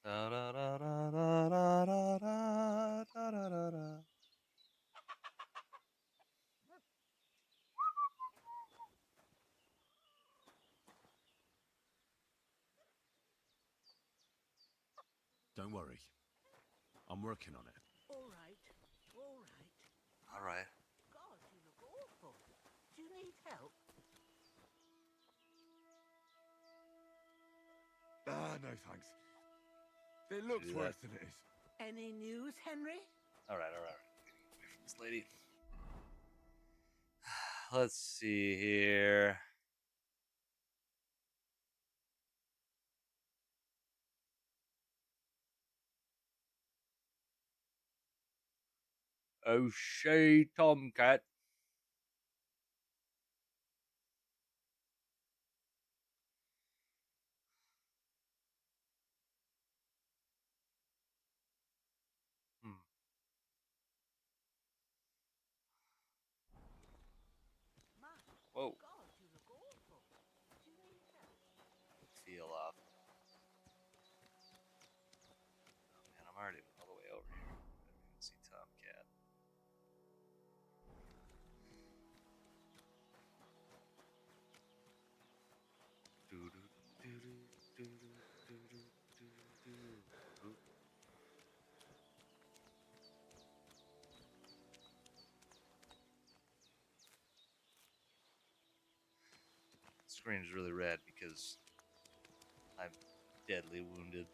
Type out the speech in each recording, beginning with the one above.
Da, da, da, da, da, da, da, da, da, da, da, da. Don't worry. I'm working on it. All right, all right. All right. God, you look awful. Do you need help? Ah, no thanks. It looks Do that. worse than it is. Any news, Henry? All right. All right. Getting away from this lady. Let's see here. O'Shea Tomcat. Hmm. My Whoa. God, you look awful. Do you need help? Feel off. Oh man, I'm already all the way over here. I didn't even see Tomcat. Do do do do do do do do do. The screen is really red because I'm deadly wounded.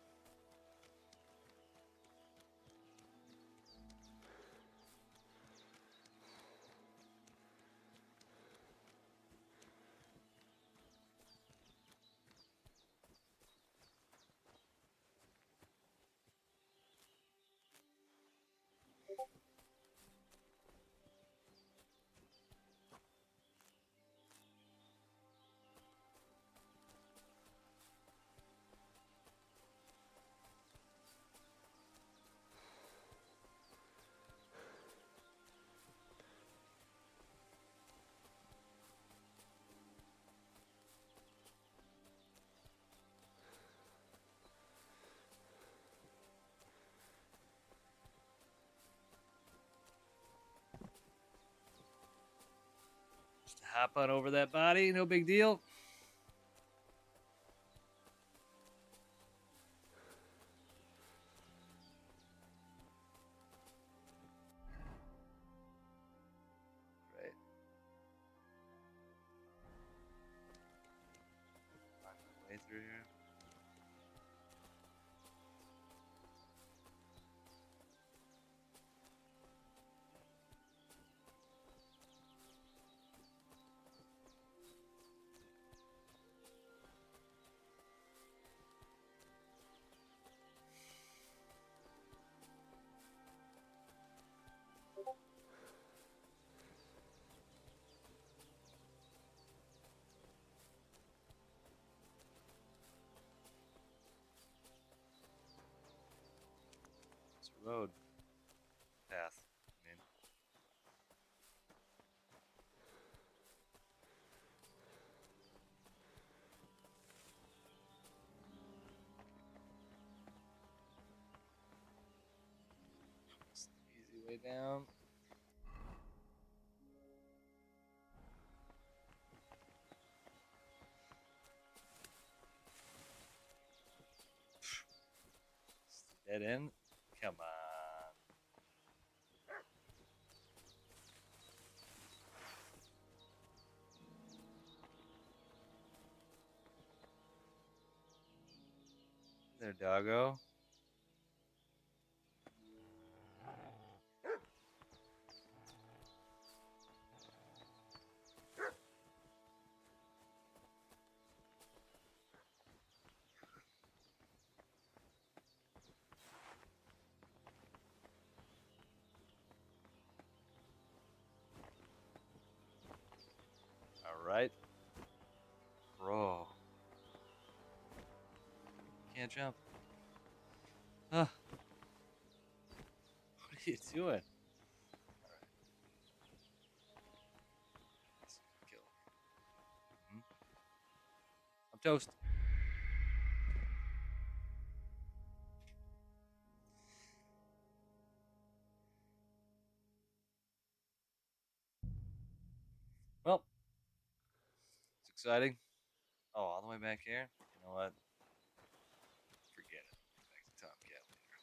Just hop on over that body, no big deal. Right. Find my way through here. It's a road path. I mean, it's the easy way down. It's the dead end. Come on. There, doggo. All right. Bro. Can't jump. Huh. What are you doing? All right. Let's kill him. I'm toast. Well, it's exciting. Oh, all the way back here? You know what? Forget it. Back to Tomcat later.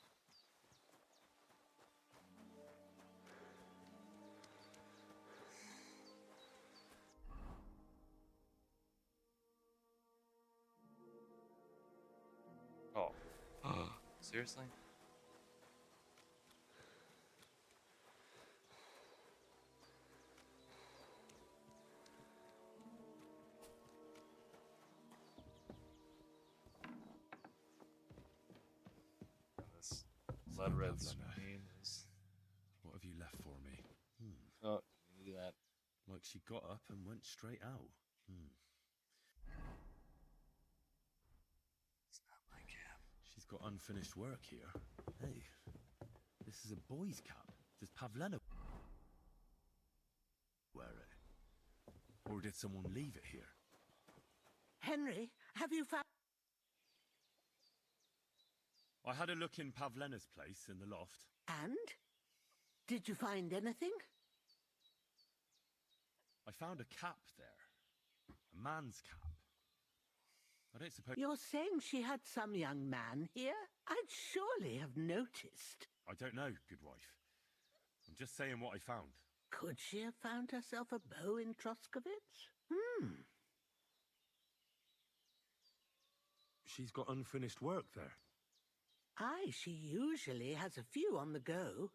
Oh. Seriously? And this blood red Pavlena, screen is. what have you left for me? Oh, you do that. Like she got up and went straight out. It's not my cap. She's got unfinished work here. Hey, this is a boy's cap. Does Pavlena wear it? Or did someone leave it here? Henry, have you found... I had a look in Pavlena's place in the loft. And? Did you find anything? I found a cap there. A man's cap. I don't suppose... You're saying she had some young man here? I'd surely have noticed. I don't know, good wife. I'm just saying what I found. Could she have found herself a beau in Troskowitz? She's got unfinished work there. Aye, she usually has a few on the go.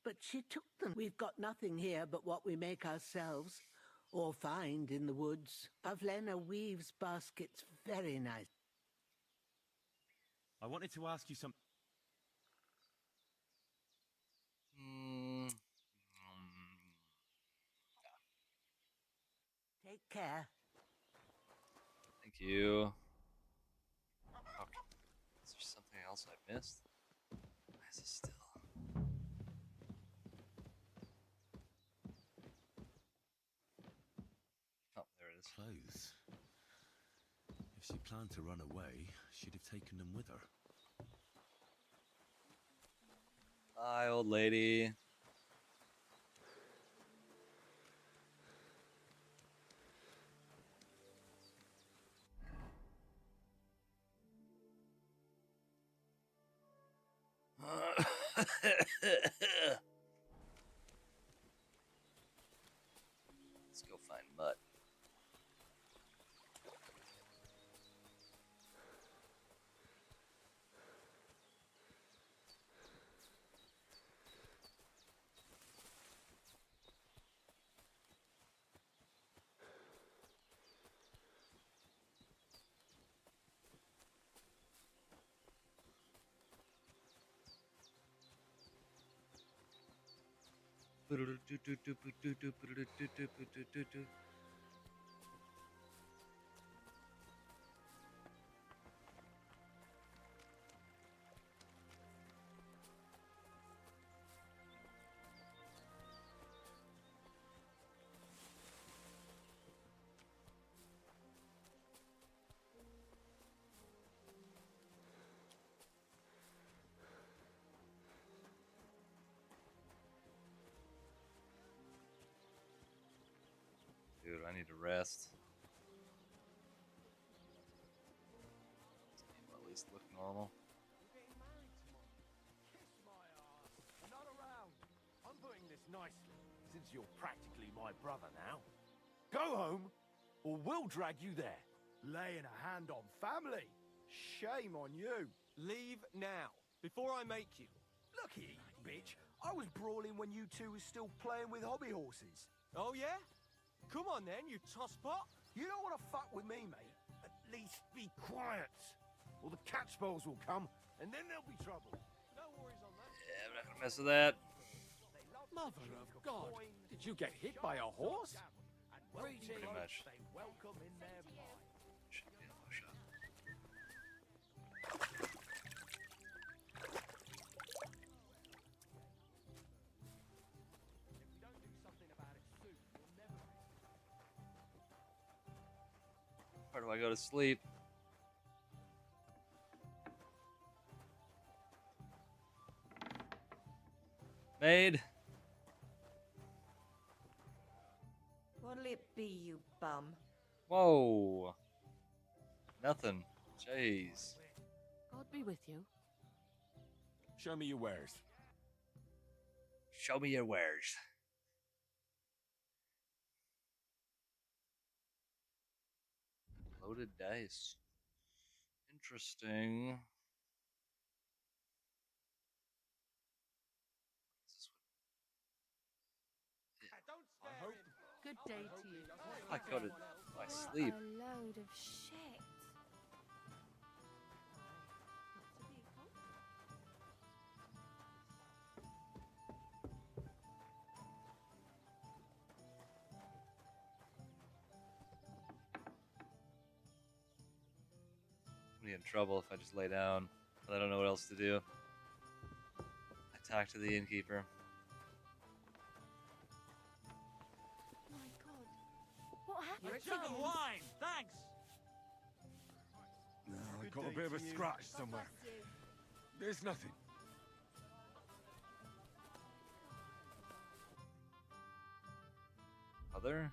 But she took them. We've got nothing here but what we make ourselves, or find in the woods. Pavlena weaves baskets very nice. I wanted to ask you something. Take care. Thank you. Okay. Is there something else I missed? Why is it still? Oh, there it is. Clothes. If she planned to run away, she'd have taken them with her. Hi, old lady. Let's go find Mutt. Dude, I need to rest. This game will at least look normal. We're getting married tomorrow. Kiss my ass. I'm not around. I'm putting this nicely, since you're practically my brother now. Go home, or we'll drag you there. Laying a hand on family. Shame on you. Leave now, before I make you. Look here, you bitch. I was brawling when you two was still playing with hobby horses. Oh, yeah? Come on, then, you tosspot. You don't want to fuck with me, mate. At least be quiet, or the Catchballs will come, and then there'll be trouble. No worries on that. Yeah, I'm not gonna mess with that. Mother of God, did you get hit by a horse? Pretty much. They welcome in their mind. Should be a low shot. If we don't do something about it soon, we'll never. Where do I go to sleep? Maid. What'll it be, you bum? Whoa. Nothing. Jeez. God be with you. Show me your wares. Show me your wares. Loaded dice. Interesting. Good day to you. I got it by sleep. A load of shit. I'm gonna get in trouble if I just lay down. But I don't know what else to do. I talk to the innkeeper. My God, what happened? A jug of wine, thanks. I got a bit of a scratch somewhere. There's nothing. Mother?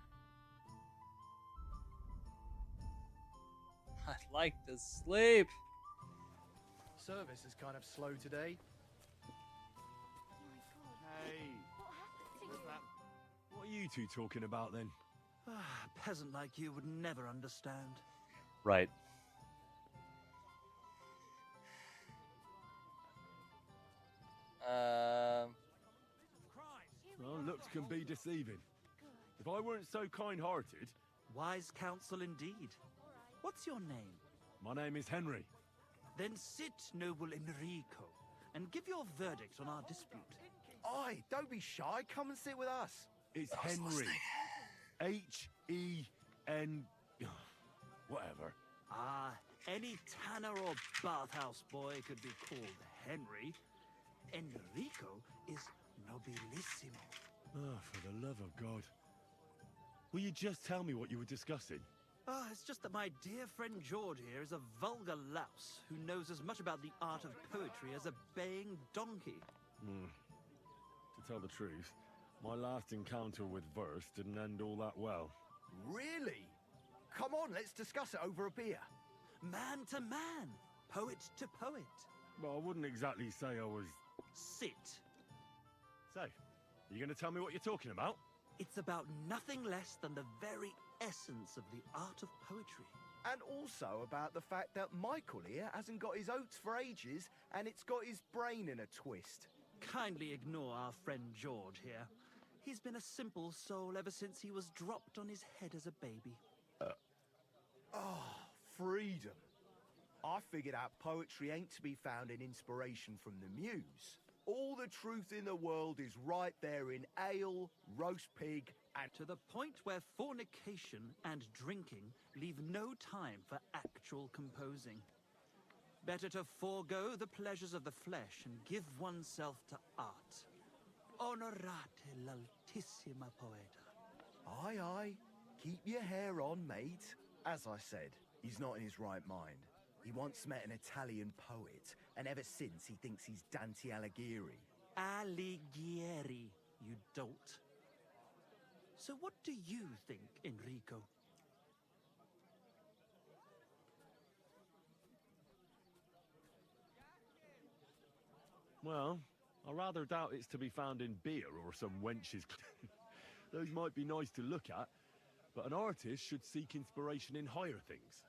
I'd like to sleep. Service is kind of slow today. My God, Hey, what happened to you? what are you two talking about then? A peasant like you would never understand. Right. Well, looks can be deceiving. If I weren't so kind-hearted... Wise counsel indeed. What's your name? My name is Henry. Then sit, noble Enrico, and give your verdict on our dispute. Oi, don't be shy. Come and sit with us. It's Henry. H-E-N... Whatever. Ah, any tanner or bathhouse boy could be called Henry. Enrico is nobilissimo. Oh, for the love of God. Will you just tell me what you were discussing? Ah, it's just that my dear friend George here is a vulgar louse who knows as much about the art of poetry as a baying donkey. To tell the truth, my last encounter with verse didn't end all that well. Really? Come on, let's discuss it over a beer. Man to man, poet to poet. Well, I wouldn't exactly say I was... Sit. So, you going to tell me what you're talking about? It's about nothing less than the very essence of the art of poetry. And also about the fact that Michael here hasn't got his oats for ages and it's got his brain in a twist. Kindly ignore our friend George here. He's been a simple soul ever since he was dropped on his head as a baby. Freedom. I figured out poetry ain't to be found in inspiration from the muse. All the truth in the world is right there in ale, roast pig, and... To the point where fornication and drinking leave no time for actual composing. Better to forego the pleasures of the flesh and give oneself to art. Honorate l'altissima poeta. Aye, aye. Keep your hair on, mate. As I said, he's not in his right mind. He once met an Italian poet, and ever since he thinks he's Dante Alighieri. Alighieri, you dolt. So what do you think, Enrico? Well, I rather doubt it's to be found in beer or some wench's... Those might be nice to look at, but an artist should seek inspiration in higher things.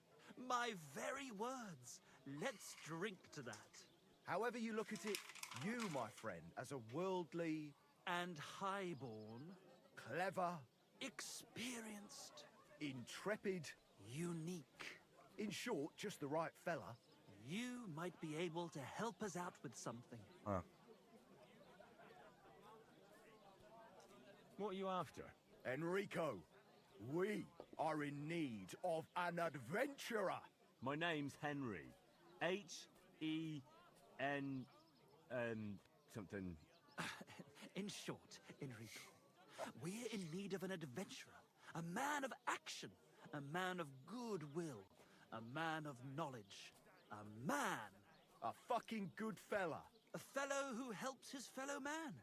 My very words. Let's drink to that. However you look at it, you, my friend, as a worldly, And highborn, clever, experienced, intrepid, unique. in short, just the right fella. You might be able to help us out with something. Huh. What are you after? Enrico, we are in need of an adventurer. My name's Henry. H-E-N... something... In short, Enrico, we're in need of an adventurer, a man of action, a man of goodwill, a man of knowledge, a man, A fucking good fella. a fellow who helps his fellow man,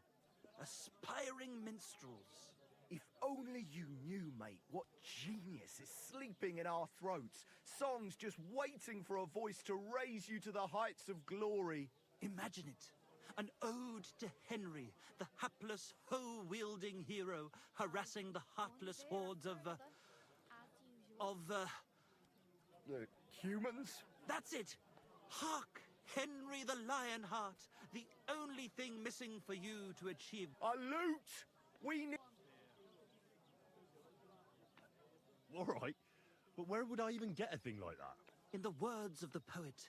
aspiring minstrels. If only you knew, mate, what genius is sleeping in our throats. Songs just waiting for a voice to raise you to the heights of glory. Imagine it. An ode to Henry, the hapless, hoe-wielding hero, harassing the heartless hordes of, The humans? That's it! Hark! Henry the Lionheart! The only thing missing for you to achieve... A loot! We need... All right, but where would I even get a thing like that? In the words of the poet,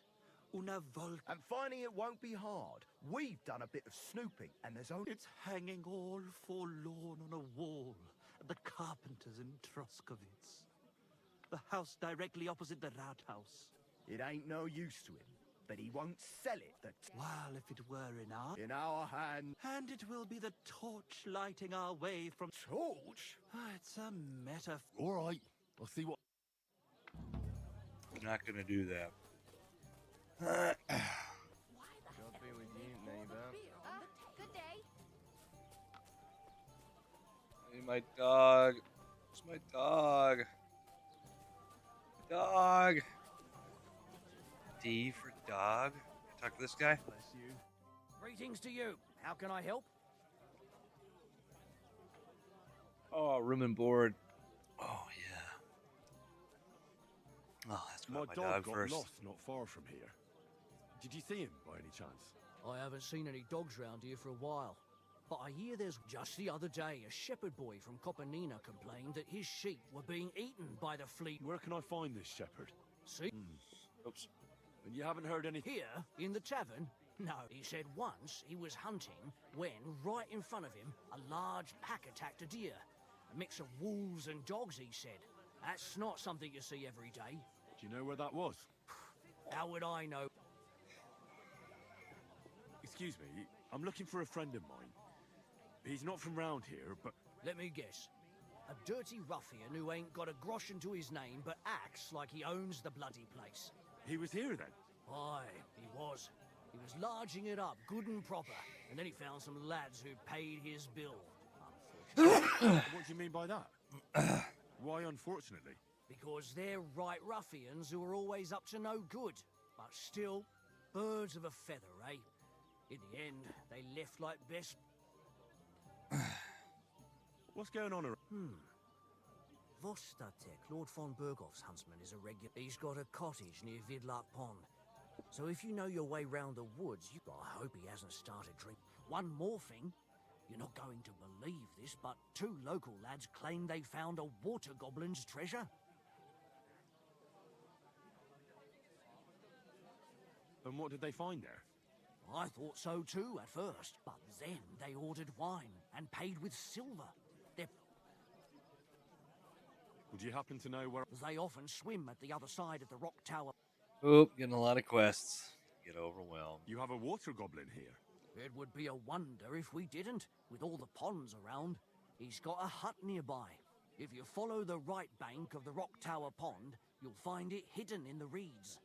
una volta... And finding it won't be hard. We've done a bit of snooping, and there's only... It's hanging all forlorn on a wall at the Carpenters in Troskowitz. The house directly opposite the Rathaus. It ain't no use to him, but he won't sell it. While if it were In our hand... And it will be the torch lighting our way from... Torch? It's a metaphor. All right, I'll see what... I'm not gonna do that. Why the God be with you, neighbor. Good day. Hey, my dog. It's my dog. Dog. D for dog. Can I talk to this guy? Bless you. Greetings to you. How can I help? Oh, room and board. Oh yeah. Oh, that's My my dog dog got first. lost not far from here. Did you see him by any chance? I haven't seen any dogs round here for a while. But I hear there's... Just the other day, a shepherd boy from Kopanina complained that his sheep were being eaten by the fleet. Where can I find this shepherd? See? Oops. And you haven't heard anything? Here, in the tavern? No, he said once he was hunting when, right in front of him, a large pack attacked a deer. A mix of wolves and dogs, he said. That's not something you see every day. Do you know where that was? How would I know? Excuse me, I'm looking for a friend of mine. He's not from round here, but... Let me guess. A dirty ruffian who ain't got a groschen to his name but acts like he owns the bloody place. He was here then? Aye, he was. He was larging it up, good and proper, and then he found some lads who paid his bill. Unfortunately. What do you mean by that? Why unfortunately? Because they're right ruffians who are always up to no good. But still, birds of a feather, eh? In the end, they left like best... What's going on around? Vostatek, Lord von Berghoff's huntsman, is a regular... He's got a cottage near Vidlark Pond. So if you know your way round the woods, I hope he hasn't started drinking. One more thing. You're not going to believe this, but 2 local lads claim they found a water goblin's treasure. And what did they find there? I thought so too at first, but then they ordered wine and paid with silver. Would you happen to know where... They often swim at the other side of the rock tower. Oop, getting a lot of quests. Get overwhelmed. You have a water goblin here? It would be a wonder if we didn't, with all the ponds around. He's got a hut nearby. If you follow the right bank of the rock tower pond, you'll find it hidden in the reeds.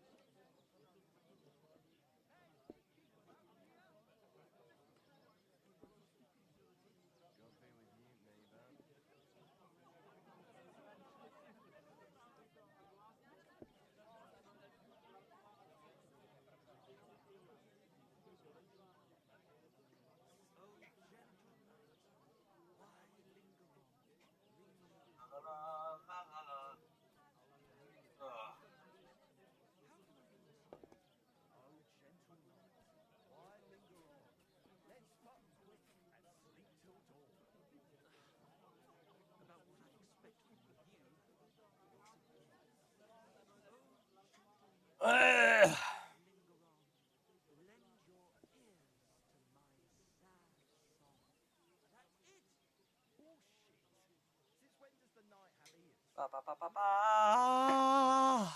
Ba, ba, ba, ba, ba.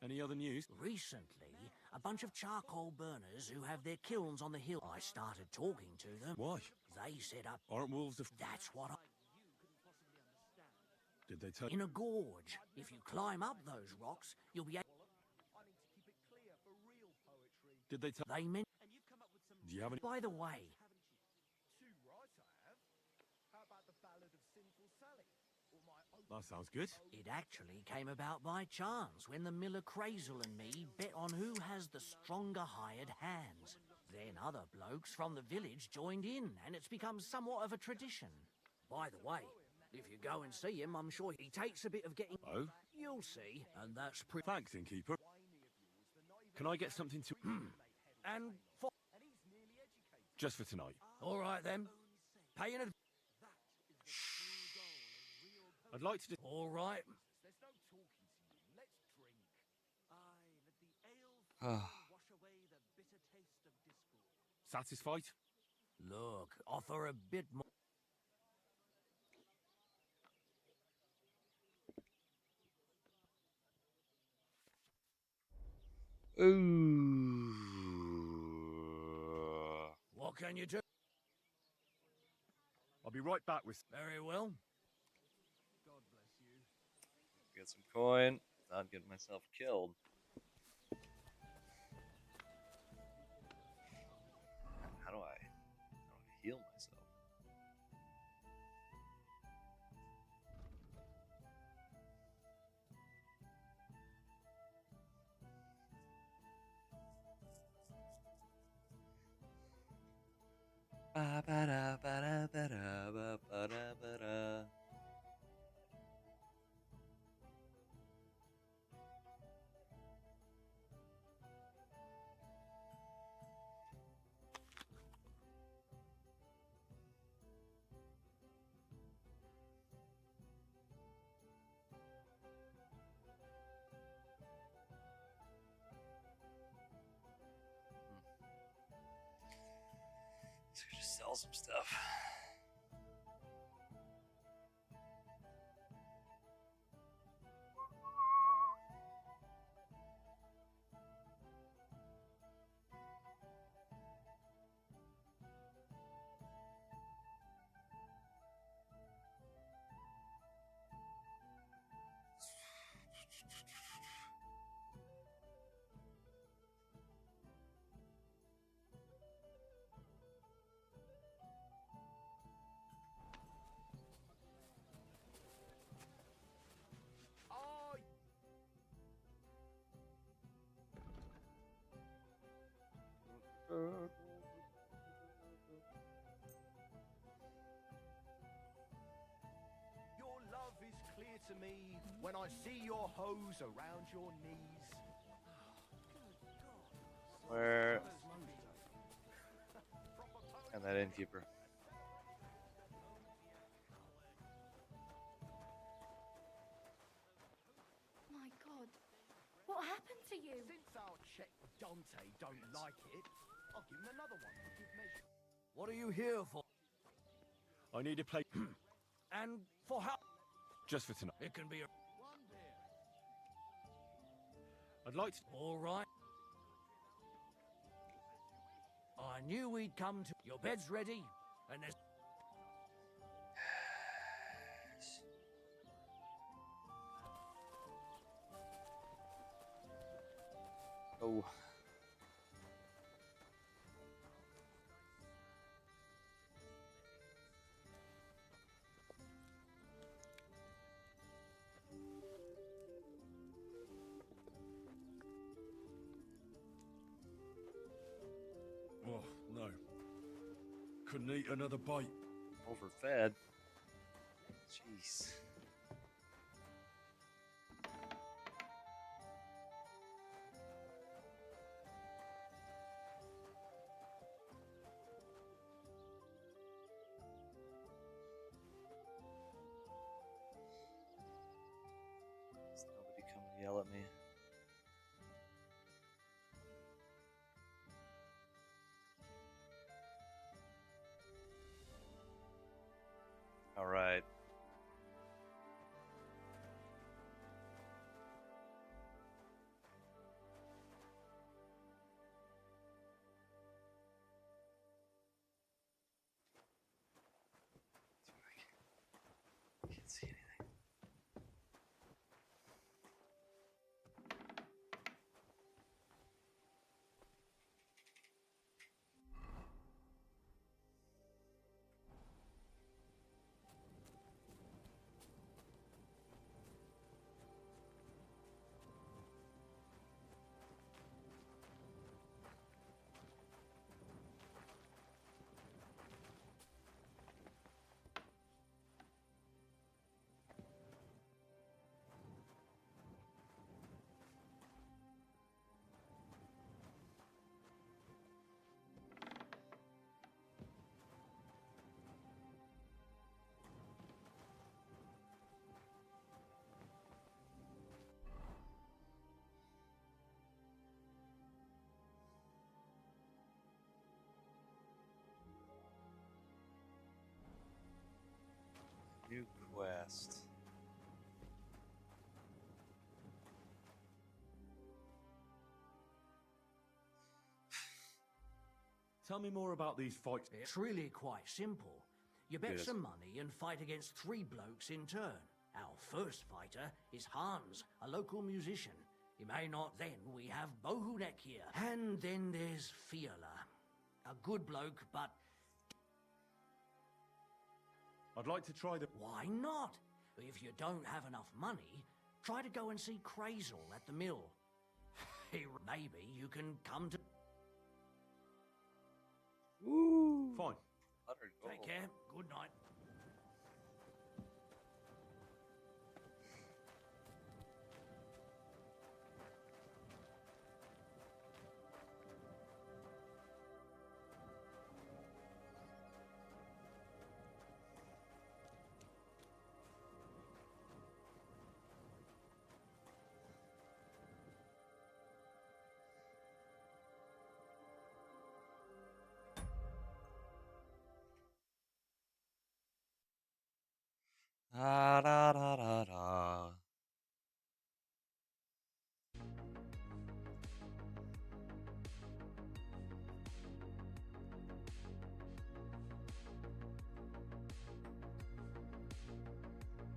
Any other news? Recently, a bunch of charcoal burners who have their kilns on the hill. I started talking to them. Why? They set up... Aren't wolves the... That's what I... Did they tell... In a gorge. If you climb up those rocks, you'll be able... Did they tell... They meant... Do you have any... By the way, That sounds good. It actually came about by chance when the miller Crazel and me bet on who has the stronger hired hands. Then other blokes from the village joined in, and it's become somewhat of a tradition. By the way, if you go and see him, I'm sure he takes a bit of getting... Oh? You'll see, and that's pretty... Thanks, innkeeper. Can I get something to... And for... Just for tonight. All right, then. Pay an... I'd like to... All right. There's no talking to you. Let's drink. Aye, let the ale wash away the bitter taste of discord. Satisfied? Look, offer a bit more... Ooh. What can you do? I'll be right back with... Very well. Get some coin. Not get myself killed. How do I heal myself? Ba ba da ba da ba da ba ba da ba da. So we just sell some stuff. Oh, your love is clear to me when I see your hose around your knees. Where? And that innkeeper. My God. What happened to you? Since our check Dante don't like it, I'll give him another one for good measure. What are you here for? I need a plate... And for how... Just for tonight. It can be a... I'd like to... All right. I knew we'd come to... Your bed's ready, and there's... Oh. Oh, no. Couldn't eat another bite. Overfed. Jeez. Does nobody come and yell at me? All right. New quest. Tell me more about these fights. It's really quite simple. You bet Good. some money and fight against 3 blokes in turn. Our first fighter is Hans, a local musician. He may not. Then we have Bohunek here. And then there's Fiala. A good bloke, but I'd like to try the... why not? If you don't have enough money, try to go and see Crazel at the mill. Maybe you can come to... Woo! Fine. 100 gold. Take care. Good night. Da da da da da.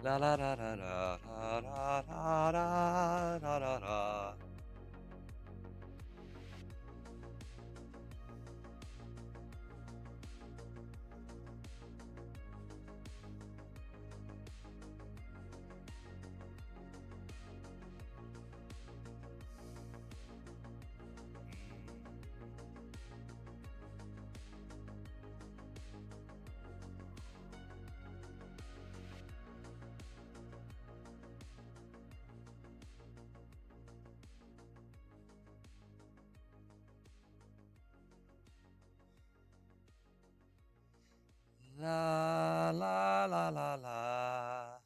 La la da da da da da da da da da. La la la la la.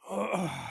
Ah.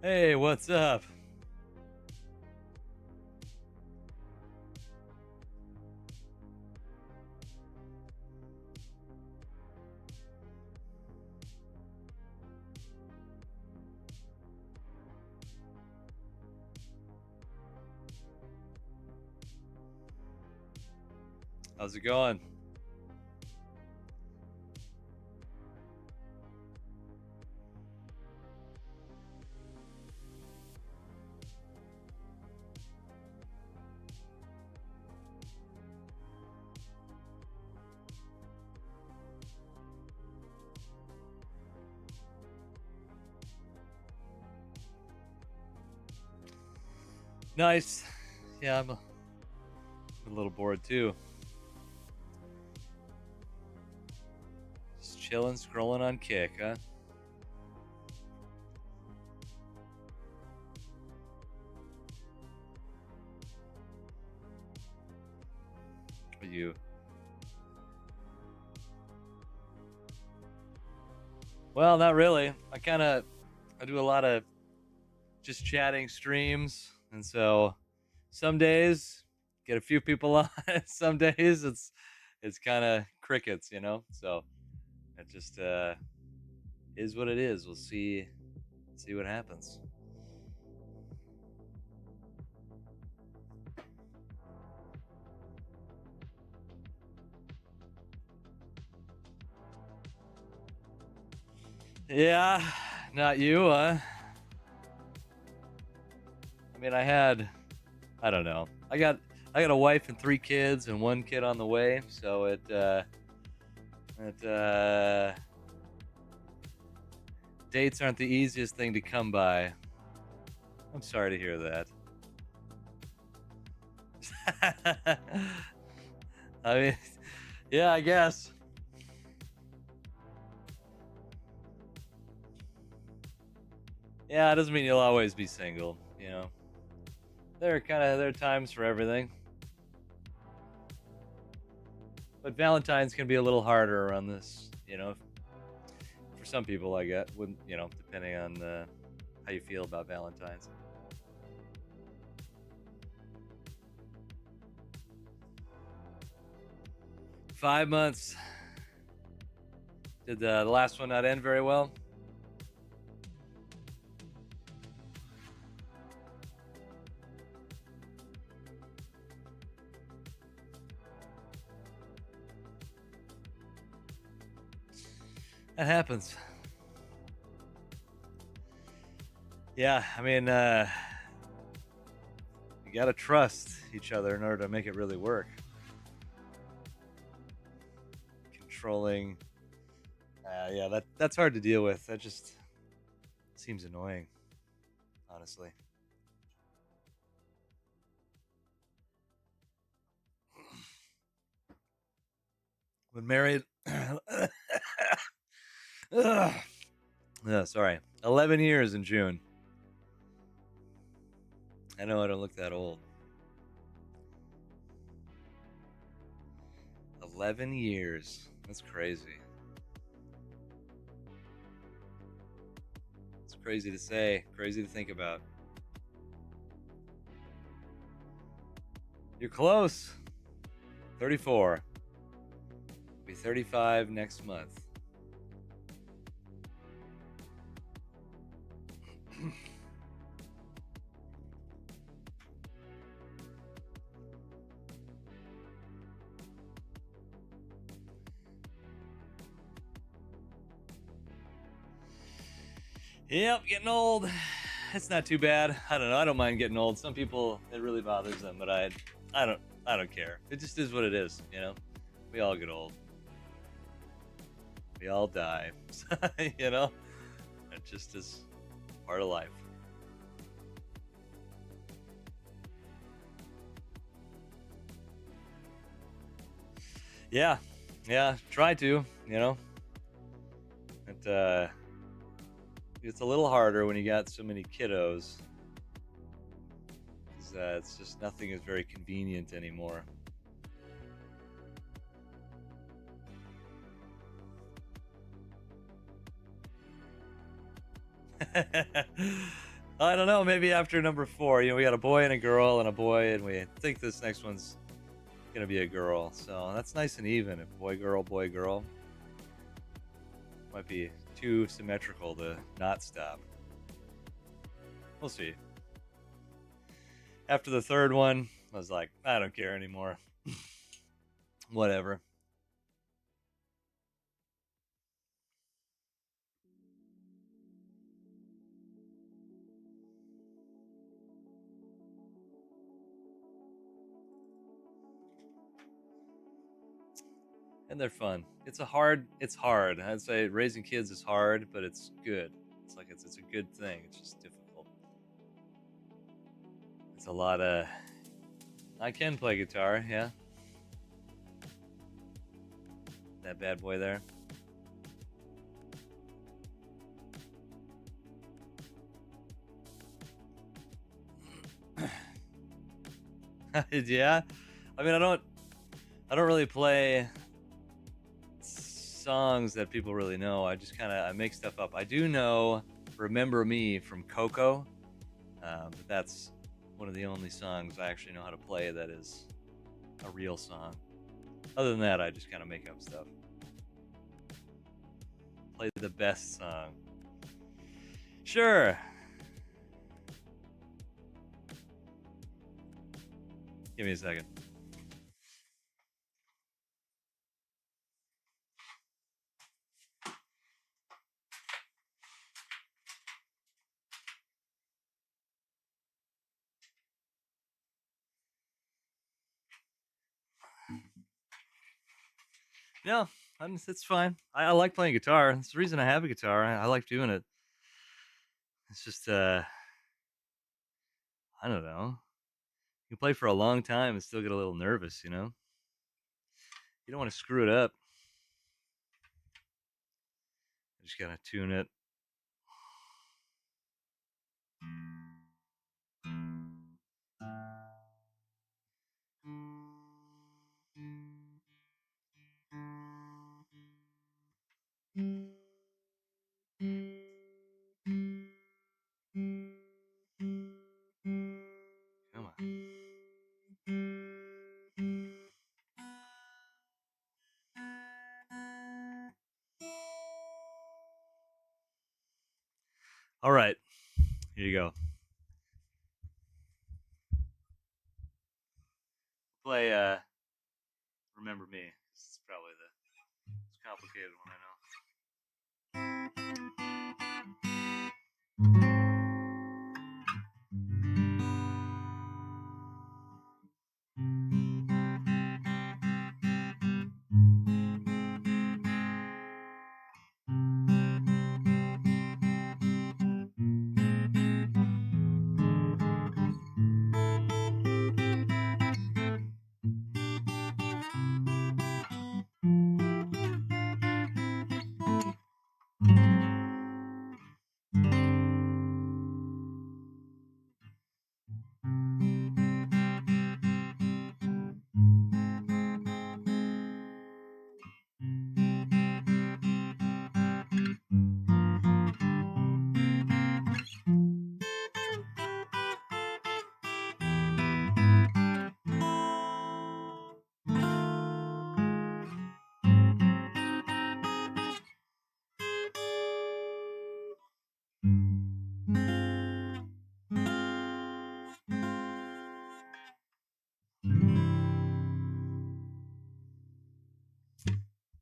Hey, what's up? How's it going? Nice. Yeah, I'm a little bored too. Just chilling, scrolling on Kick, huh? Are you? Well, not really. I do a lot of just chatting streams, and so some days get a few people on. Some days it's kind of crickets, you know. So it just is what it is. We'll see what happens. Yeah, not you, huh? I mean, I don't know. I got a wife and 3 kids and 1 kid on the way, so dates aren't the easiest thing to come by. I'm sorry to hear that. I mean, yeah, I guess. Yeah, it doesn't mean you'll always be single, you know. There are times for everything. But Valentine's can be a little harder around this, you know. For some people, I get, wouldn't, you know, depending on how you feel about Valentine's. Five months. Did the last one not end very well? That happens. Yeah, I mean, you gotta trust each other in order to make it really work. Controlling, yeah, that's hard to deal with. That just seems annoying, honestly. When married, sorry, 11 years in June. I know I don't look that old. 11 years. That's crazy. It's crazy to say, crazy to think about. You're close. 34. Be 35 next month. Yep, getting old. It's not too bad. I don't know. I don't mind getting old. Some people, it really bothers them, but I don't care. It just is what it is, you know. We all get old. We all die. You know. It just is part of life. Yeah. Try to, you know. It's a little harder when you got so many kiddos. It's just nothing is very convenient anymore. I don't know. Maybe after number 4, we got a boy and a girl and a boy, and we think this next one's gonna be a girl. So that's nice and even. If boy, girl. Might be too symmetrical to not stop. We'll see. After the 3rd one, I was like, I don't care anymore. Whatever. And they're fun. It's hard. I'd say raising kids is hard, but it's good. It's like it's a good thing. It's just difficult. It's a lot of. I can play guitar, yeah. That bad boy there. Yeah. I mean, I don't really play songs that people really know. I just I make stuff up. I do know "Remember Me" from Coco, but that's one of the only songs I actually know how to play that is a real song. Other than that, I just kind of make up stuff. Play the best song. Sure. Give me a second. No, it's fine. I like playing guitar. That's the reason I have a guitar. I like doing it. It's just, I don't know. You can play for a long time and still get a little nervous, You don't want to screw it up. I just gotta tune it. Come on. All right. Here you go. Play "Remember Me." It's probably the most complicated one I know.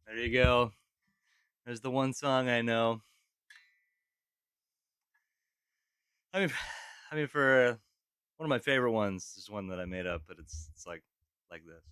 There you go. There's the one song I know. I mean, for one of my favorite ones is one that I made up, but it's like this.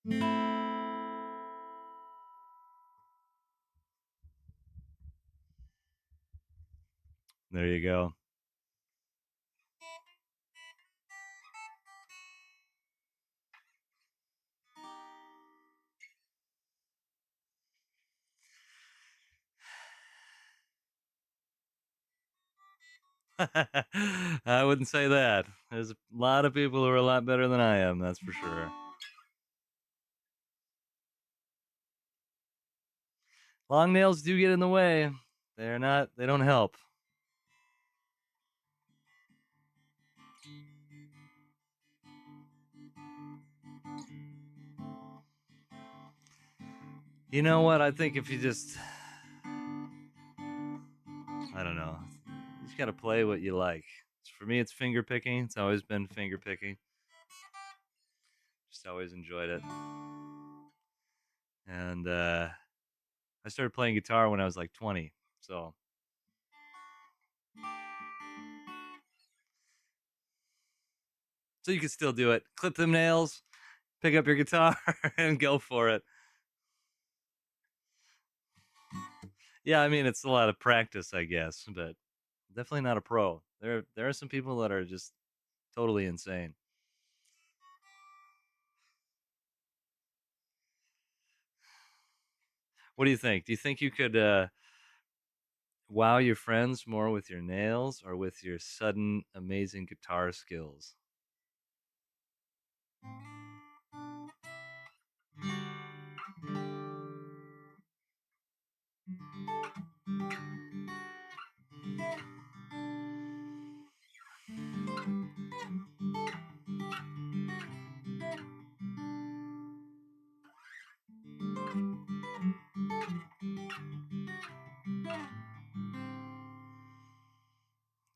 There you go. I wouldn't say that. There's a lot of people who are a lot better than I am, that's for sure. Long nails do get in the way. They don't help. You know what? I think if you just, I don't know, you just got to play what you like. For me, it's finger picking. It's always been finger picking. Just always enjoyed it. And I started playing guitar when I was like 20. So you can still do it. Clip them nails, pick up your guitar, and go for it. Yeah, I mean, it's a lot of practice, I guess, but definitely not a pro. There are some people that are just totally insane. What do you think? Do you think you could wow your friends more with your nails or with your sudden amazing guitar skills?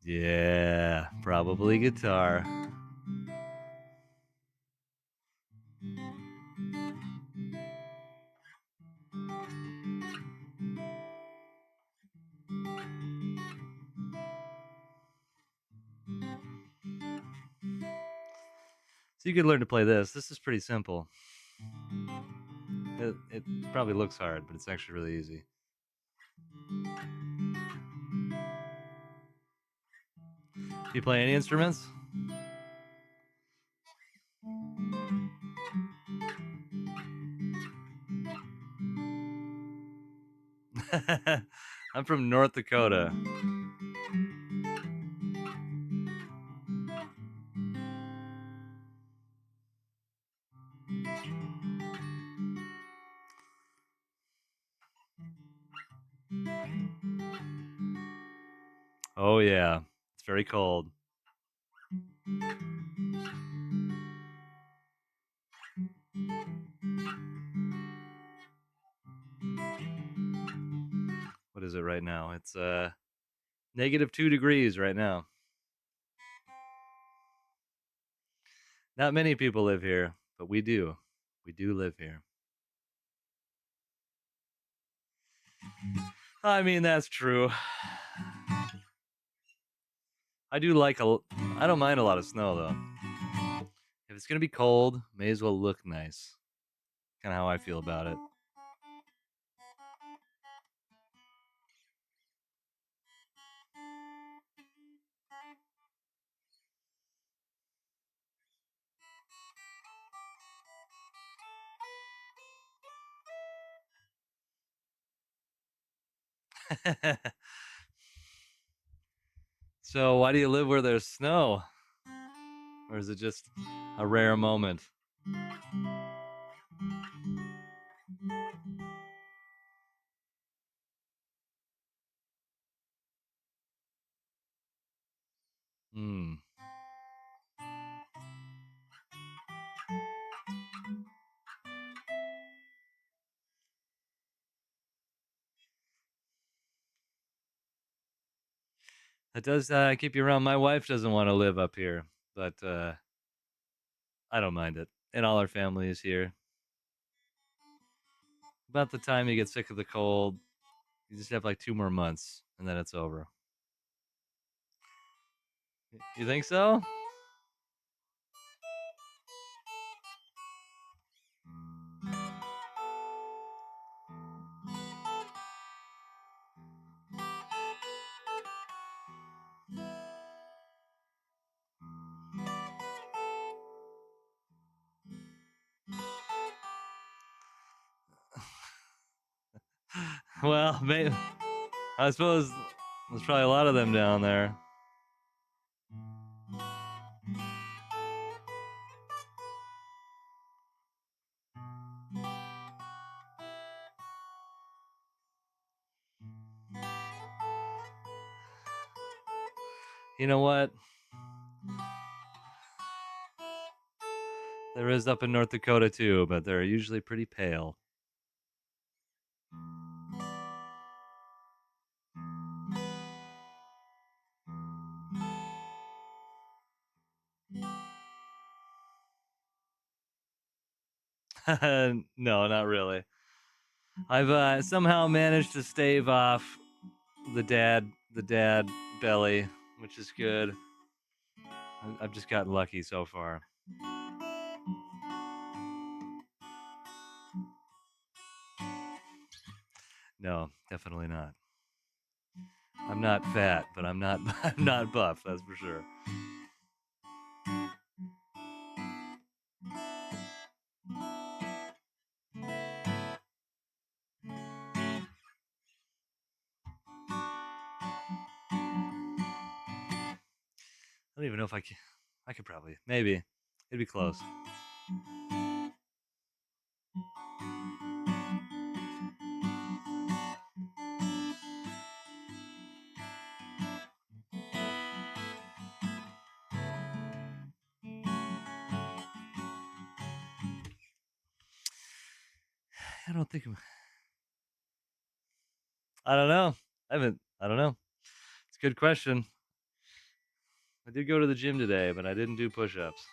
Yeah, probably guitar. So you could learn to play this. This is pretty simple. It probably looks hard, but it's actually really easy. Do you play any instruments? I'm from North Dakota. Oh yeah, it's very cold. What is it right now? It's -2 degrees right now. Not many people live here, but we do. We do live here. I mean, that's true. I do like I don't mind a lot of snow though. If it's gonna be cold, may as well look nice. Kind of how I feel about it. So why do you live where there's snow? Or is it just a rare moment? Hmm. It does keep you around. My wife doesn't want to live up here, but I don't mind it. And all our family is here. About the time you get sick of the cold, you just have like 2 more months, and then it's over. You think so? Well, maybe, I suppose there's probably a lot of them down there. You know what? There is up in North Dakota too, but they're usually pretty pale. No, not really. I've somehow managed to stave off the dad belly, which is good. I've just gotten lucky so far. No, definitely not. I'm not fat, but I'm not I'm not buff, that's for sure. I don't even know if I could probably. Maybe. It'd be close. I don't think I don't know. I don't know. It's a good question. I did go to the gym today, but I didn't do push-ups.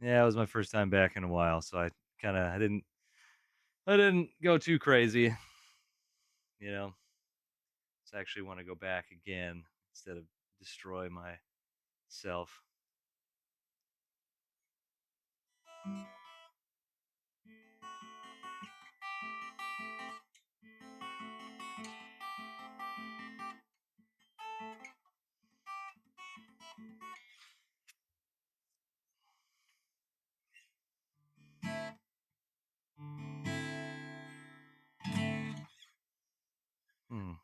Yeah, it was my first time back in a while, so I didn't go too crazy, you know. So I actually want to go back again instead of destroy myself. Hmm.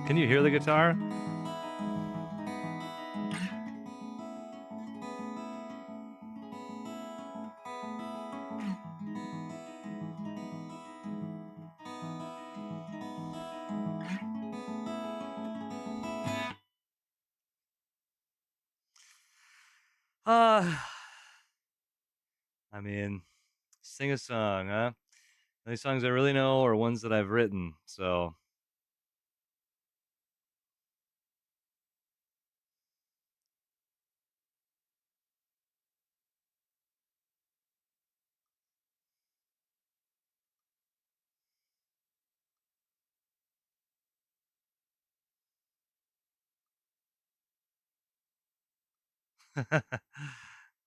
Can you hear the guitar? Uh, I mean, sing a song, huh? The only songs I really know are ones that I've written, so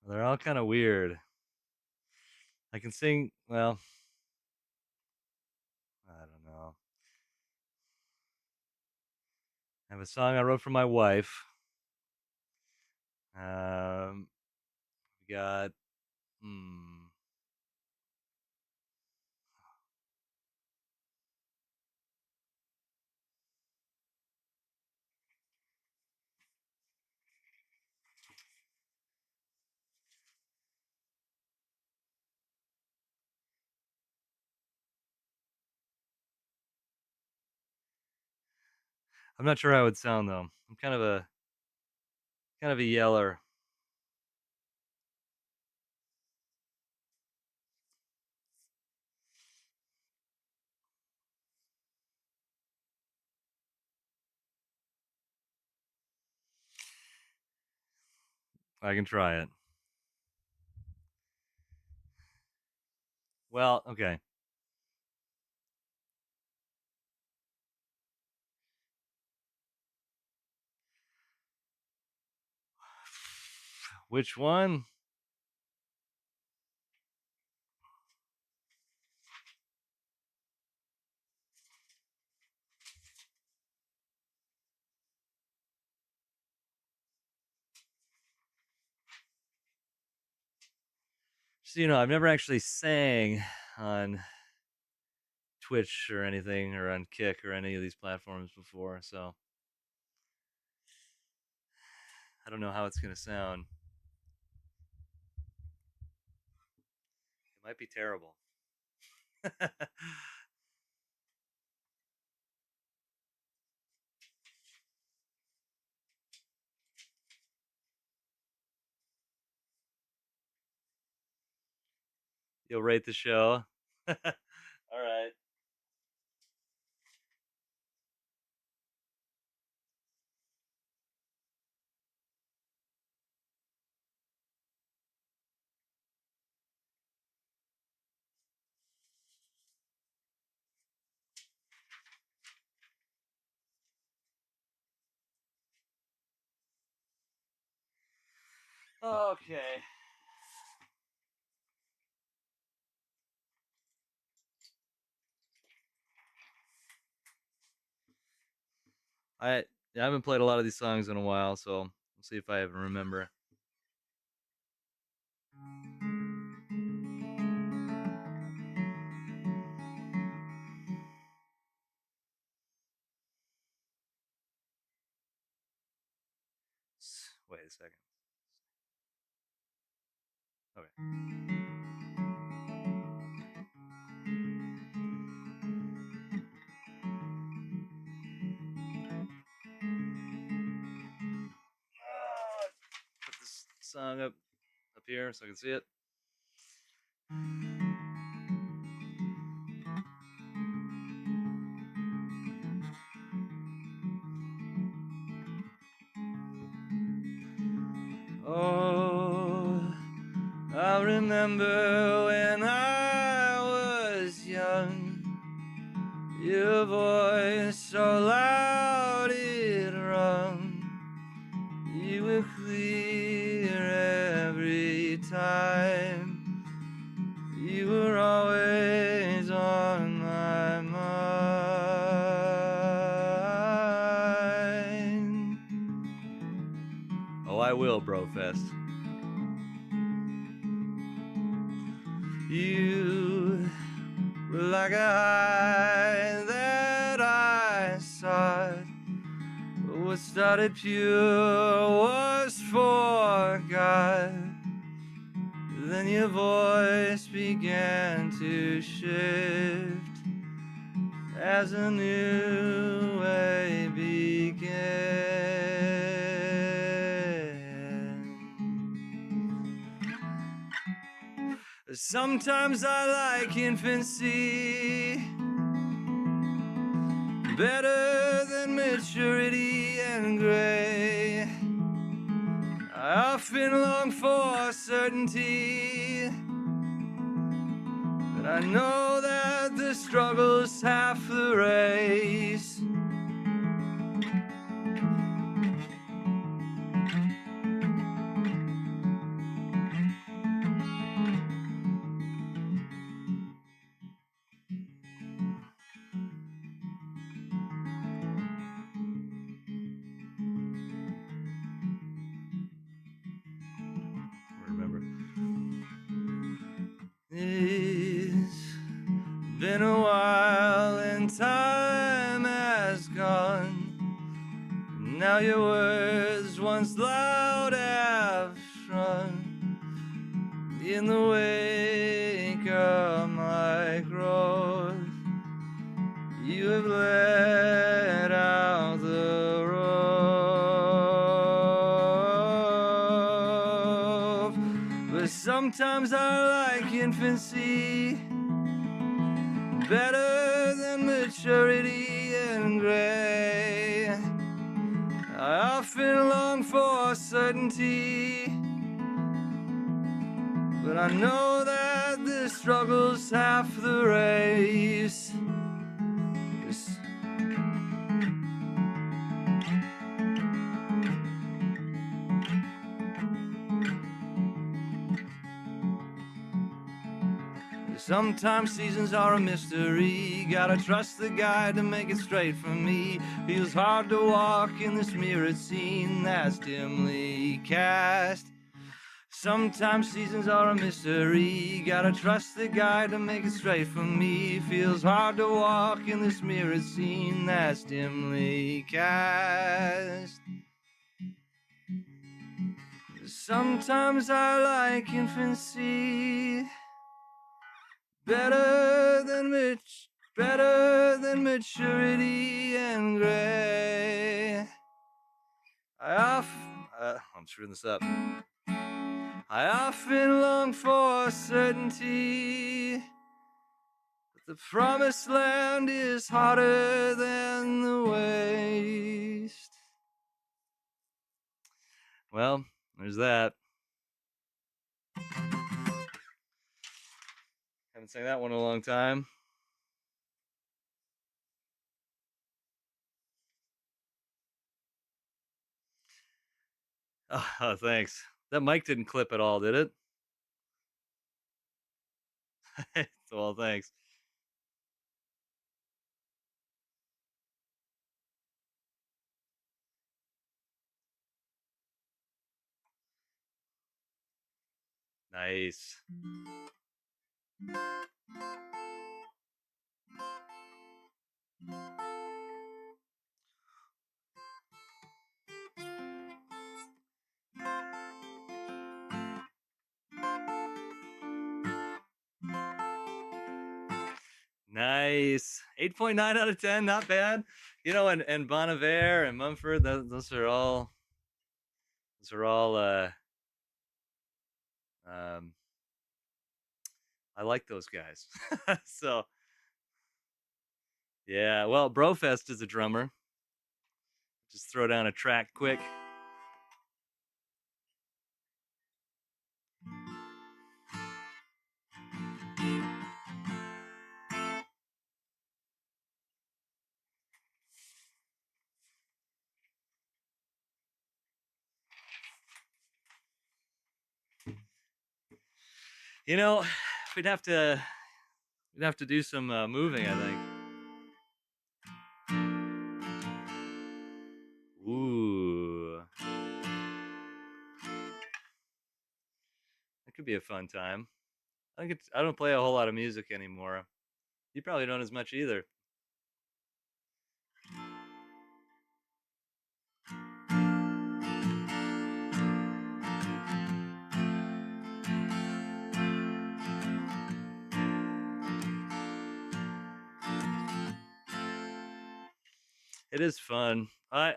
they're all kind of weird. I can sing, well, I don't know. I have a song I wrote for my wife. We got, hmm, I'm not sure how it would sound though. I'm kind of a yeller. I can try it. Well, okay. Which one? So, you know, I've never actually sang on Twitch or anything, or on Kick or any of these platforms before, so I don't know how it's gonna sound. It might be terrible. You'll rate the show. All right. Okay. I haven't played a lot of these songs in a while, so we'll see if I even remember. Wait a second. Okay. Put this song up here so I can see it. Oh, I remember when I was young, your voice so loud it rung. You were clear every time. You were always on my mind. Oh, I will, Brofest. You were like a eye that I sought. What started pure was forgot. Then your voice began to shift as a new way began. Sometimes I like infancy better than maturity and gray. I often long for certainty, but I know that the struggle's half the race. It's been a while and time has gone. Now your words, once loud, have shrunk. In the wake of my growth, you have let out the rope. But sometimes I like infancy better than maturity and gray. I often long for certainty, but I know that this struggle's half the race. This- Sometimes seasons are a mystery. Gotta trust the guide to make it straight for me. Feels hard to walk in this mirrored scene that's dimly cast. Sometimes seasons are a mystery. Gotta trust the guide to make it straight for me. Feels hard to walk in this mirrored scene that's dimly cast. Sometimes I like infancy better than maturity and gray. I'm screwing this up. I often long for certainty, but the promised land is harder than the waste. Well, there's that. Haven't sang that one in a long time. Oh, thanks. That mic didn't clip at all, did it? Well, thanks. Nice. Nice. 8.9 out of 10, not bad. You know, and Bon Iver and Mumford, those are all I like those guys. So yeah, well, Brofest is a drummer. Just throw down a track quick. You know, we'd have to do some moving, I think. Ooh, that could be a fun time. I don't play a whole lot of music anymore. You probably don't as much either. It is fun. I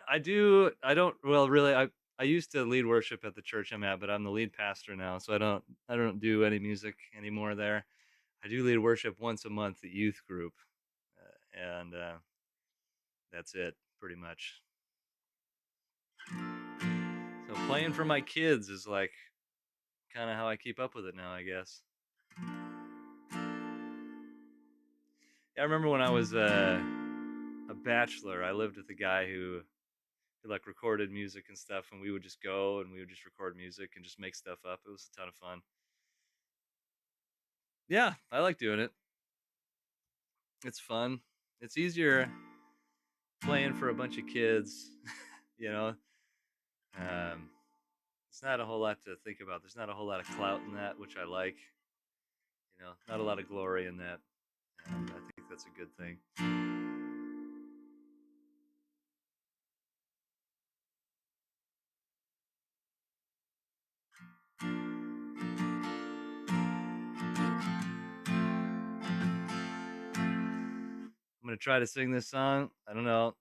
used to lead worship at the church I'm at, but I'm the lead pastor now, so I don't do any music anymore there. I do lead worship once a month at youth group, and that's it pretty much. So playing for my kids is like kind of how I keep up with it now, I guess. Yeah, I remember when I was a bachelor, I lived with a guy who like recorded music and stuff, and we would just go and we would just record music and just make stuff up. It was a ton of fun. Yeah, I like doing it. It's fun. It's easier playing for a bunch of kids, you know. It's not a whole lot to think about. There's not a whole lot of clout in that, which I like. You know, not a lot of glory in that. And I think that's a good thing. I'm going to try to sing this song. I don't know.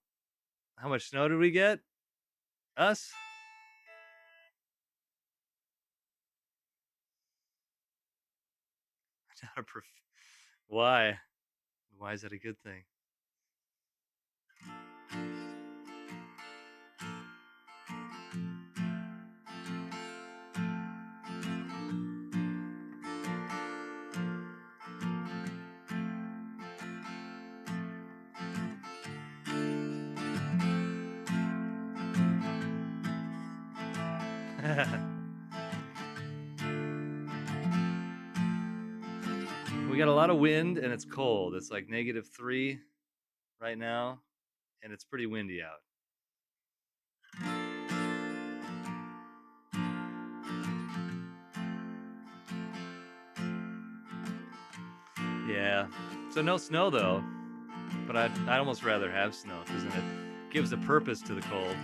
How much snow did we get? Us? Why? Why is that a good thing? We got a lot of wind and it's cold. It's like -3 right now, and it's pretty windy out. Yeah. So no snow though, but I'd almost rather have snow because then it gives a purpose to the cold.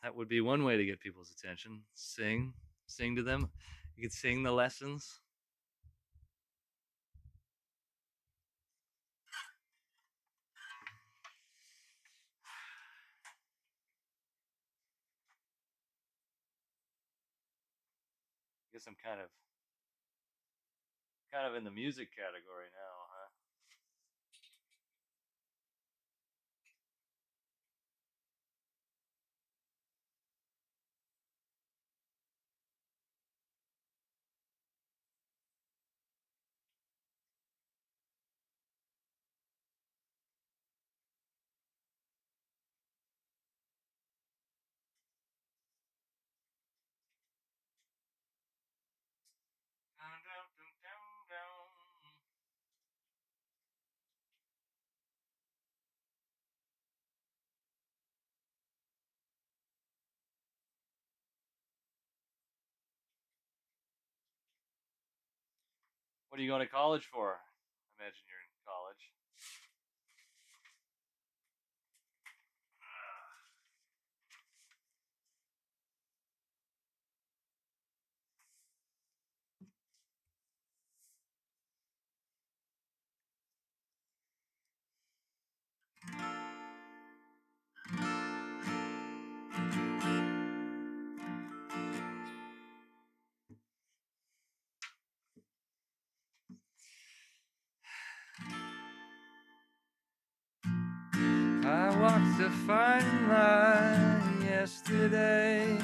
That would be one way to get people's attention. Sing to them. You could sing the lessons. I guess I'm kind of in the music category now, huh? What are you going to college for? I imagine you're in college. I walked a fine line yesterday,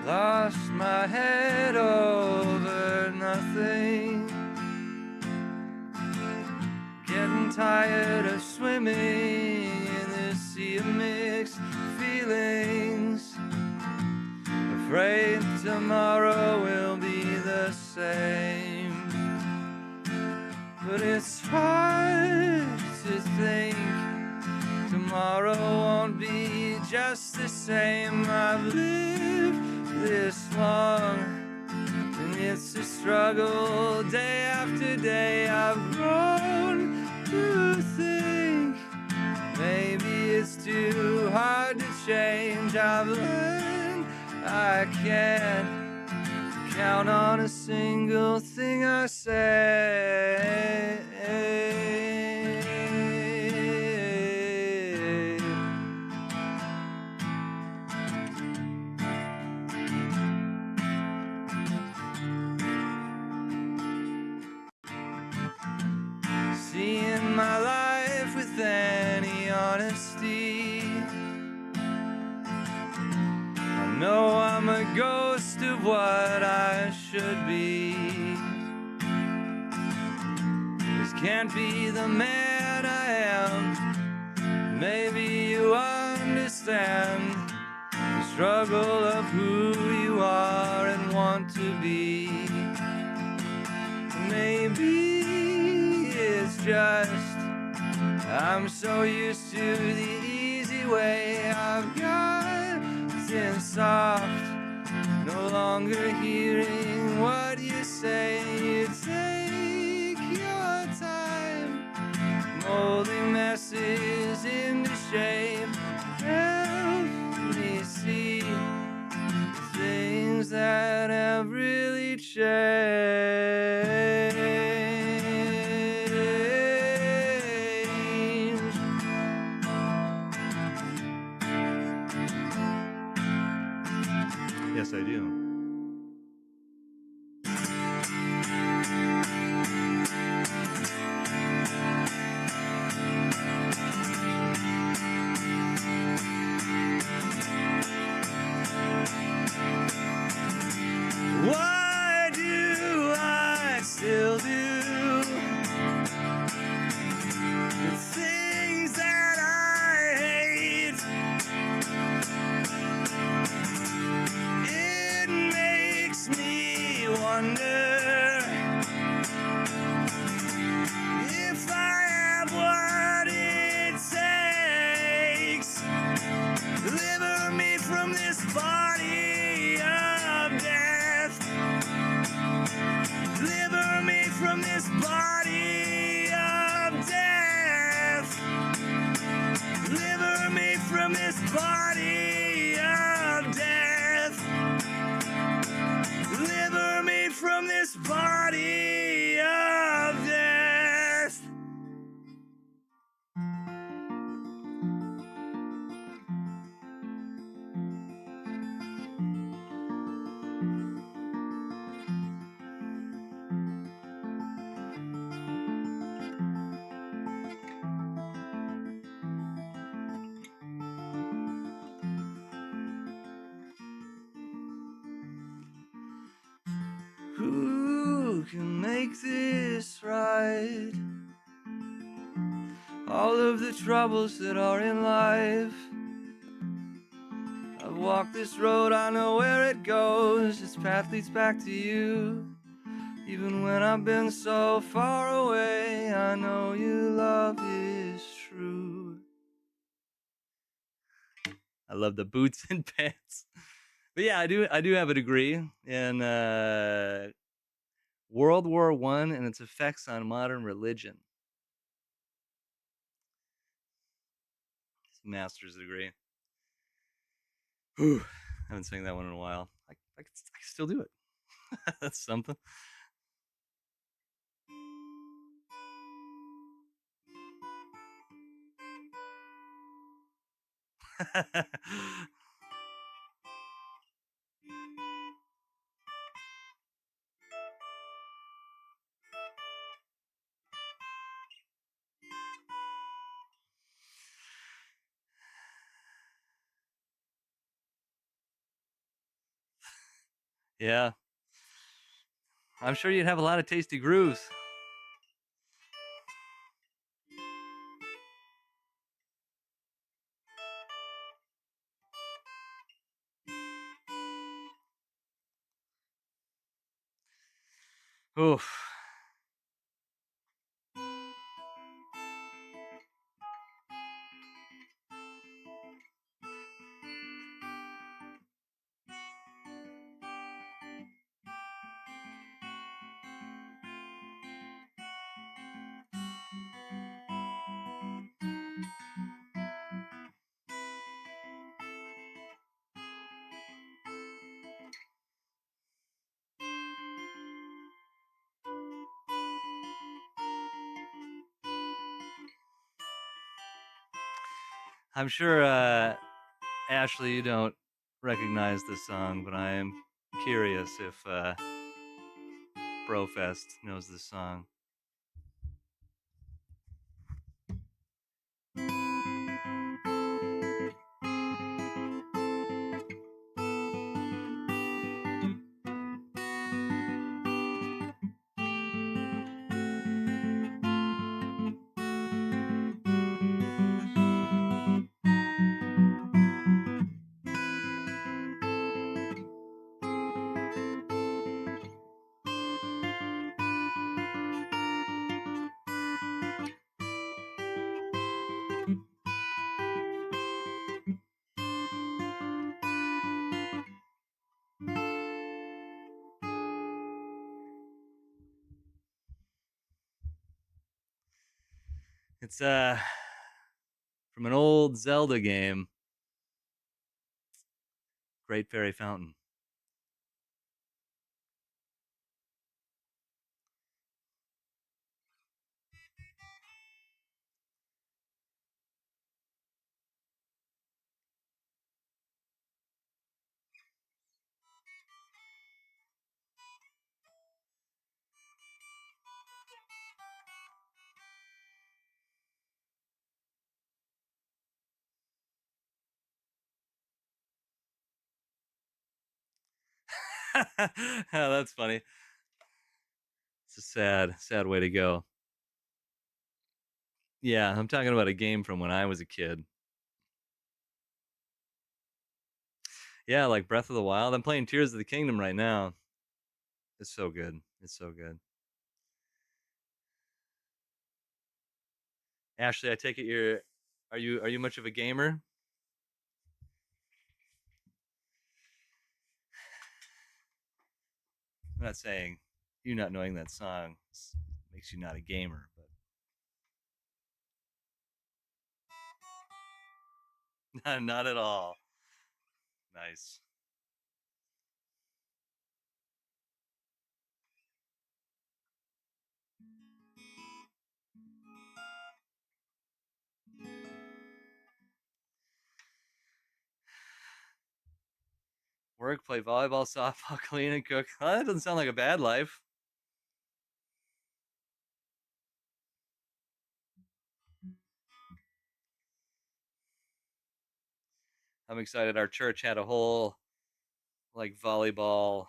lost my head over nothing, getting tired of swimming in this sea of mixed feelings, afraid tomorrow will be the same. But it's hard to think tomorrow won't be just the same. I've lived this long, and it's a struggle day after day. I've grown to think maybe it's too hard to change. I've learned I can't count on a single thing I say. Seeing my life with any honesty, I know I'm a ghost of what I should be. This can't be the man I am. Maybe you understand the struggle of who you are and want to be. Maybe it's just I'm so used to the easy way. I've gotten soft, no longer hearing what you say. You take your time, molding messes into shape. Help me see the things that have really changed. Yes, I do. wonder if I have what it takes. Deliver me from this body of death. Deliver me from this body of death. Deliver me from this body of death. Deliver me from this body of death. Who can make this right? All of the troubles that are in life. I've walked this road, I know where it goes. This path leads back to you. Even when I've been so far away, I know your love is true. I love the boots and pants. But yeah, I do have a degree in World War I and its effects on modern religion. It's a master's degree. Whew, I haven't sang that one in a while. I can still do it. That's something. Yeah. I'm sure you'd have a lot of tasty grooves. Oof. I'm sure, Ashley, you don't recognize this song, but I am curious if Brofest knows this song. It's from an old Zelda game, Great Fairy Fountain. Oh, that's funny. It's a sad way to go. Yeah, I'm talking about a game from when I was a kid. Yeah, like Breath of the Wild. I'm playing Tears of the Kingdom right now. It's so good. It's so good. Ashley, I take it are you much of a gamer? I'm not saying you not knowing that song makes you not a gamer, but not at all. Nice. Work, play volleyball, softball, clean and cook. Well, that doesn't sound like a bad life. I'm excited. Our church had a whole like volleyball,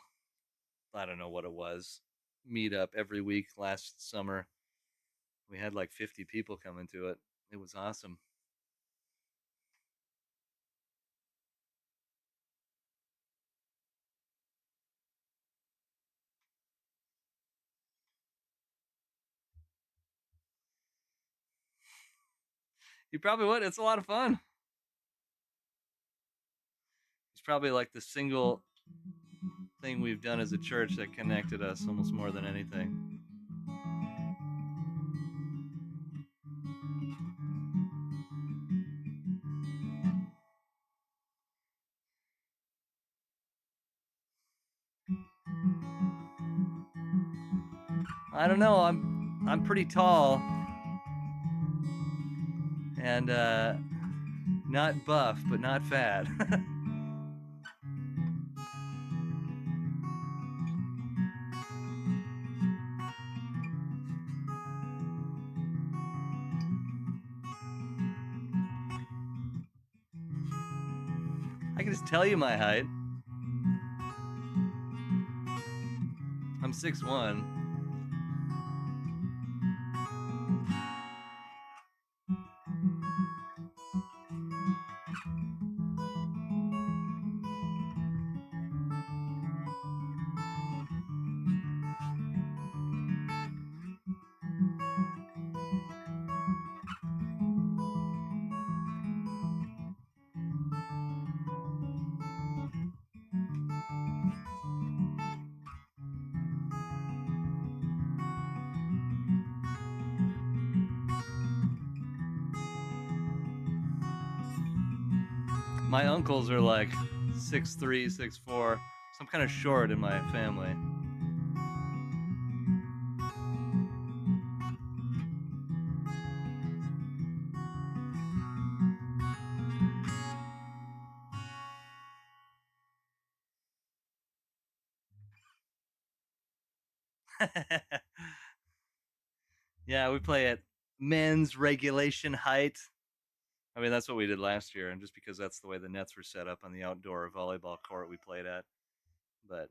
I don't know what it was, meetup every week last summer. We had like 50 people coming to it. It was awesome. You probably would. It's a lot of fun. It's probably like the single thing we've done as a church that connected us almost more than anything. I don't know. I'm pretty tall and not buff, but not fat. I can just tell you my height. I'm 6'1". My uncles are like 6'3", 6'4", so I'm kind of short in my family. Yeah, we play at men's regulation height. I mean, that's what we did last year, and just because that's the way the nets were set up on the outdoor volleyball court we played at. But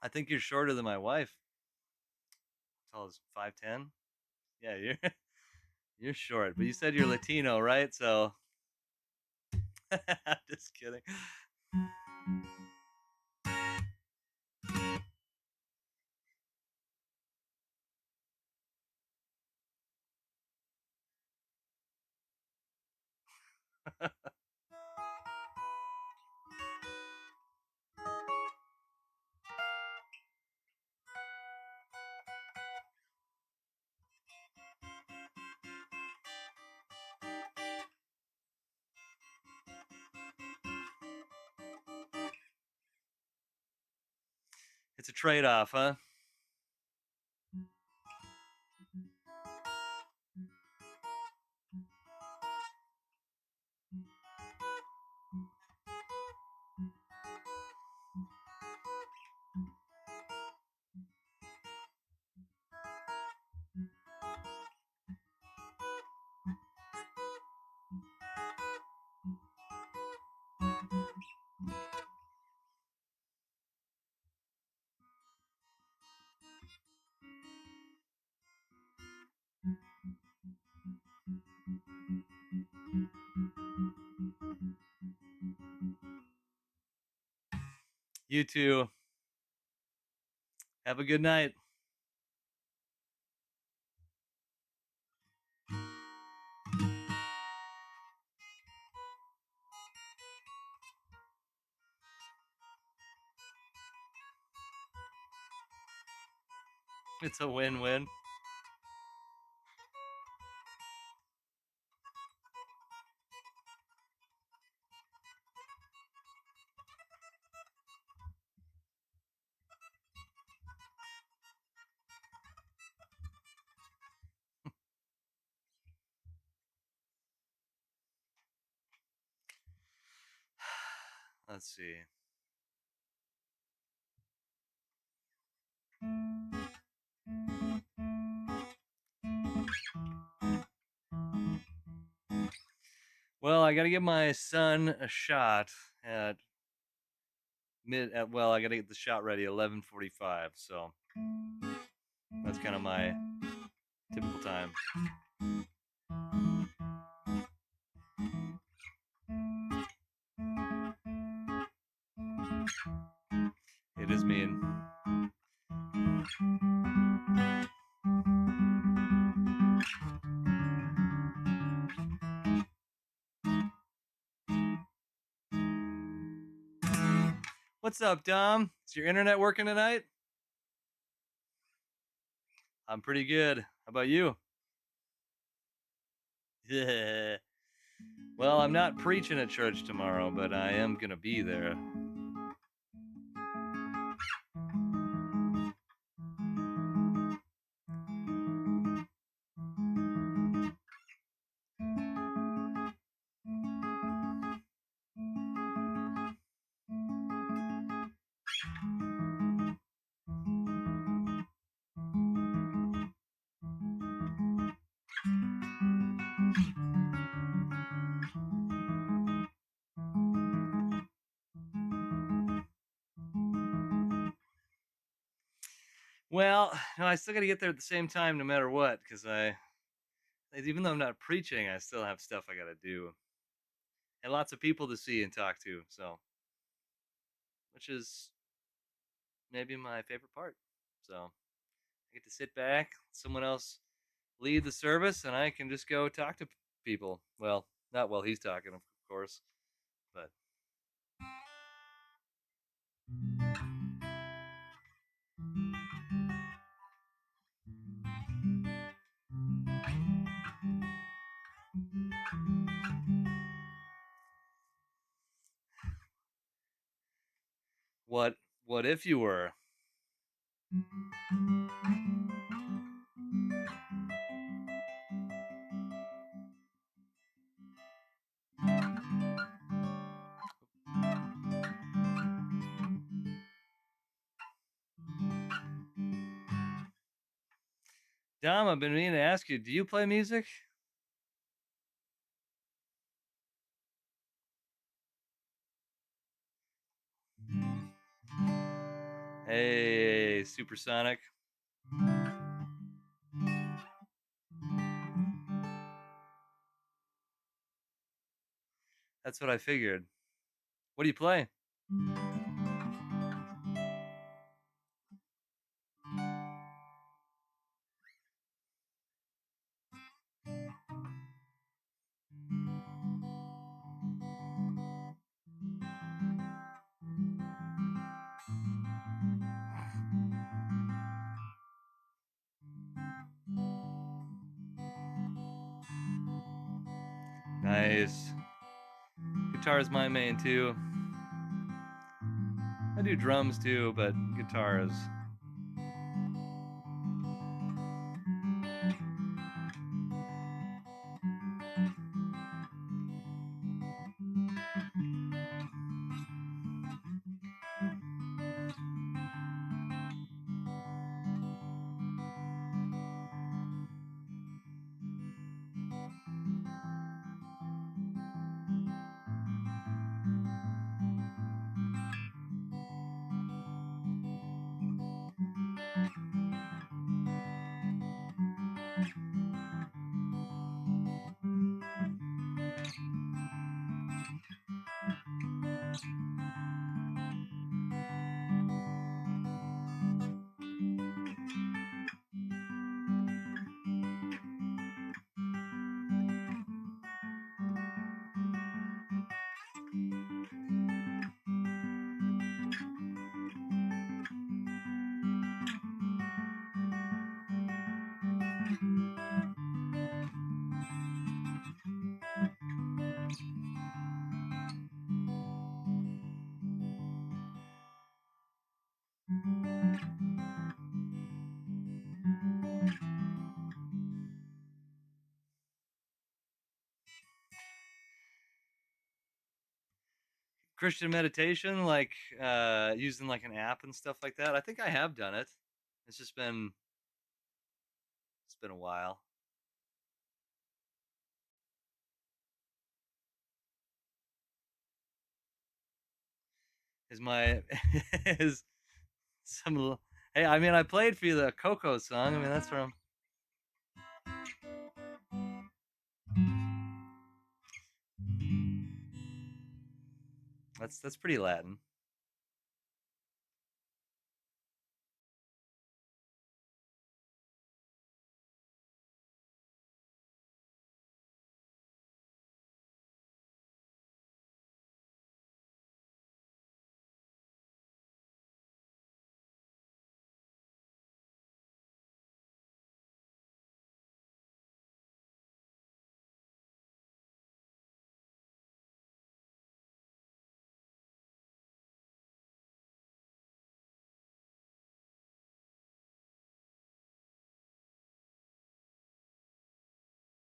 I think you're shorter than my wife. Tall as 5'10". Yeah, you're you're short, but you said you're Latino, right? So just kidding. It's a trade-off, huh? You too. Have a good night. It's a win-win. Let's see. Well, I got to give my son a shot at well, I got to get the shot ready 11:45, so that's kind of my typical time. It is mean. What's up, Dom? Is your internet working tonight? I'm pretty good. How about you? Yeah. Well, I'm not preaching at church tomorrow, but I am going to be there. Well, no, I still got to get there at the same time no matter what, because even though I'm not preaching, I still have stuff I got to do. And lots of people to see and talk to, so, which is maybe my favorite part. So I get to sit back, someone else lead the service, and I can just go talk to people. Well, not while he's talking, of course, but what if you were? Dom, I've been meaning to ask you, do you play music? Hey, Supersonic. That's what I figured. What do you play? Nice. Guitar is my main too. I do drums too, but guitar is. Christian meditation, like using like an app and stuff like that. I think I have done it. It's just been a while. Is my is some hey, I mean I played for you the Coco song. I mean that's from that's pretty Latin.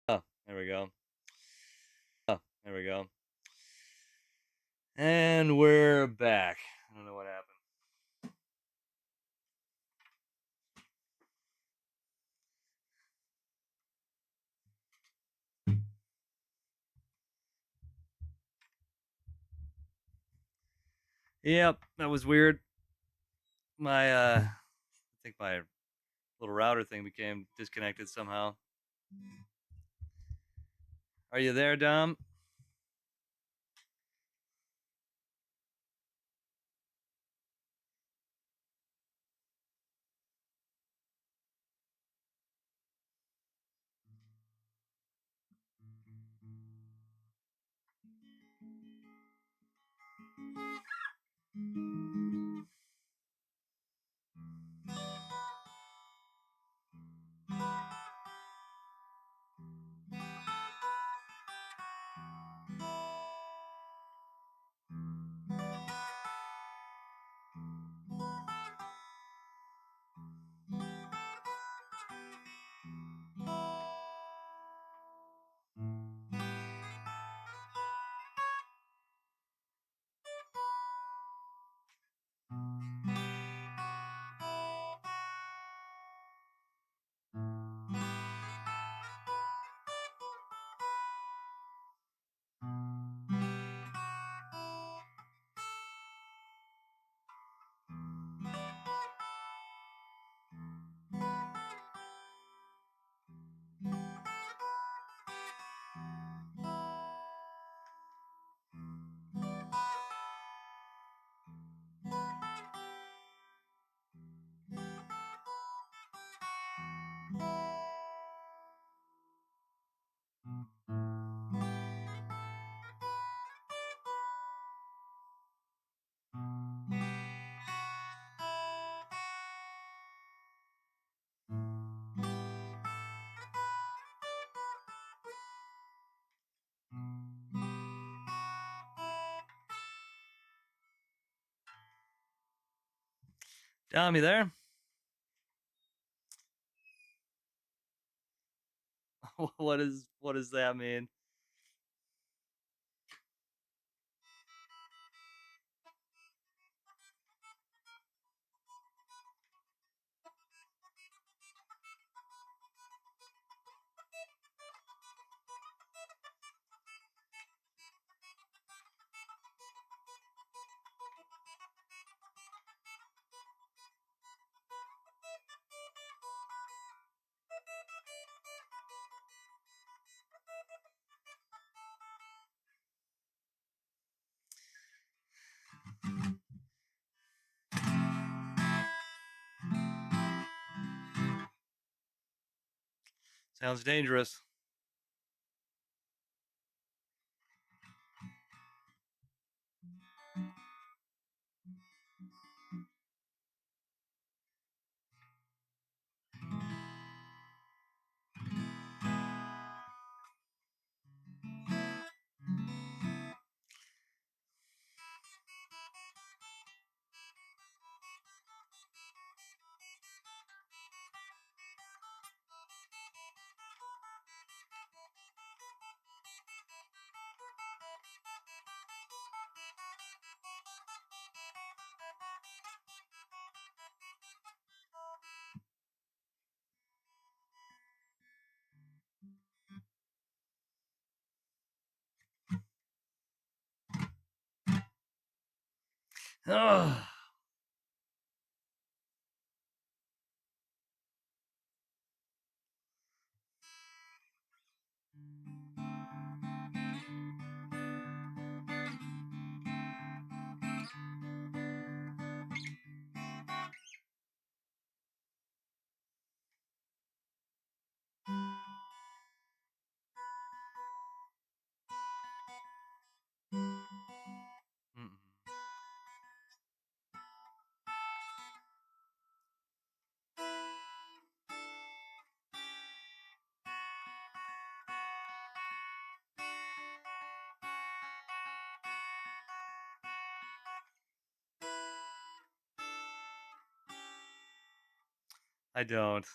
Oh, there we go. Oh, there we go. And we're back. I don't know what happened. Yep, that was weird. My I think my little router thing became disconnected somehow. Are you there, Dom? Tom, you there? What does that mean? Sounds dangerous. Ugh. Mm-mm. I don't.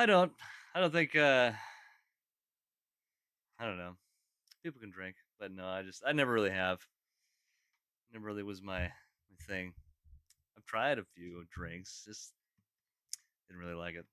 I don't. I don't think. I don't know. People can drink, but no, I never really have. Never really was my thing. I've tried a few drinks, just didn't really like it.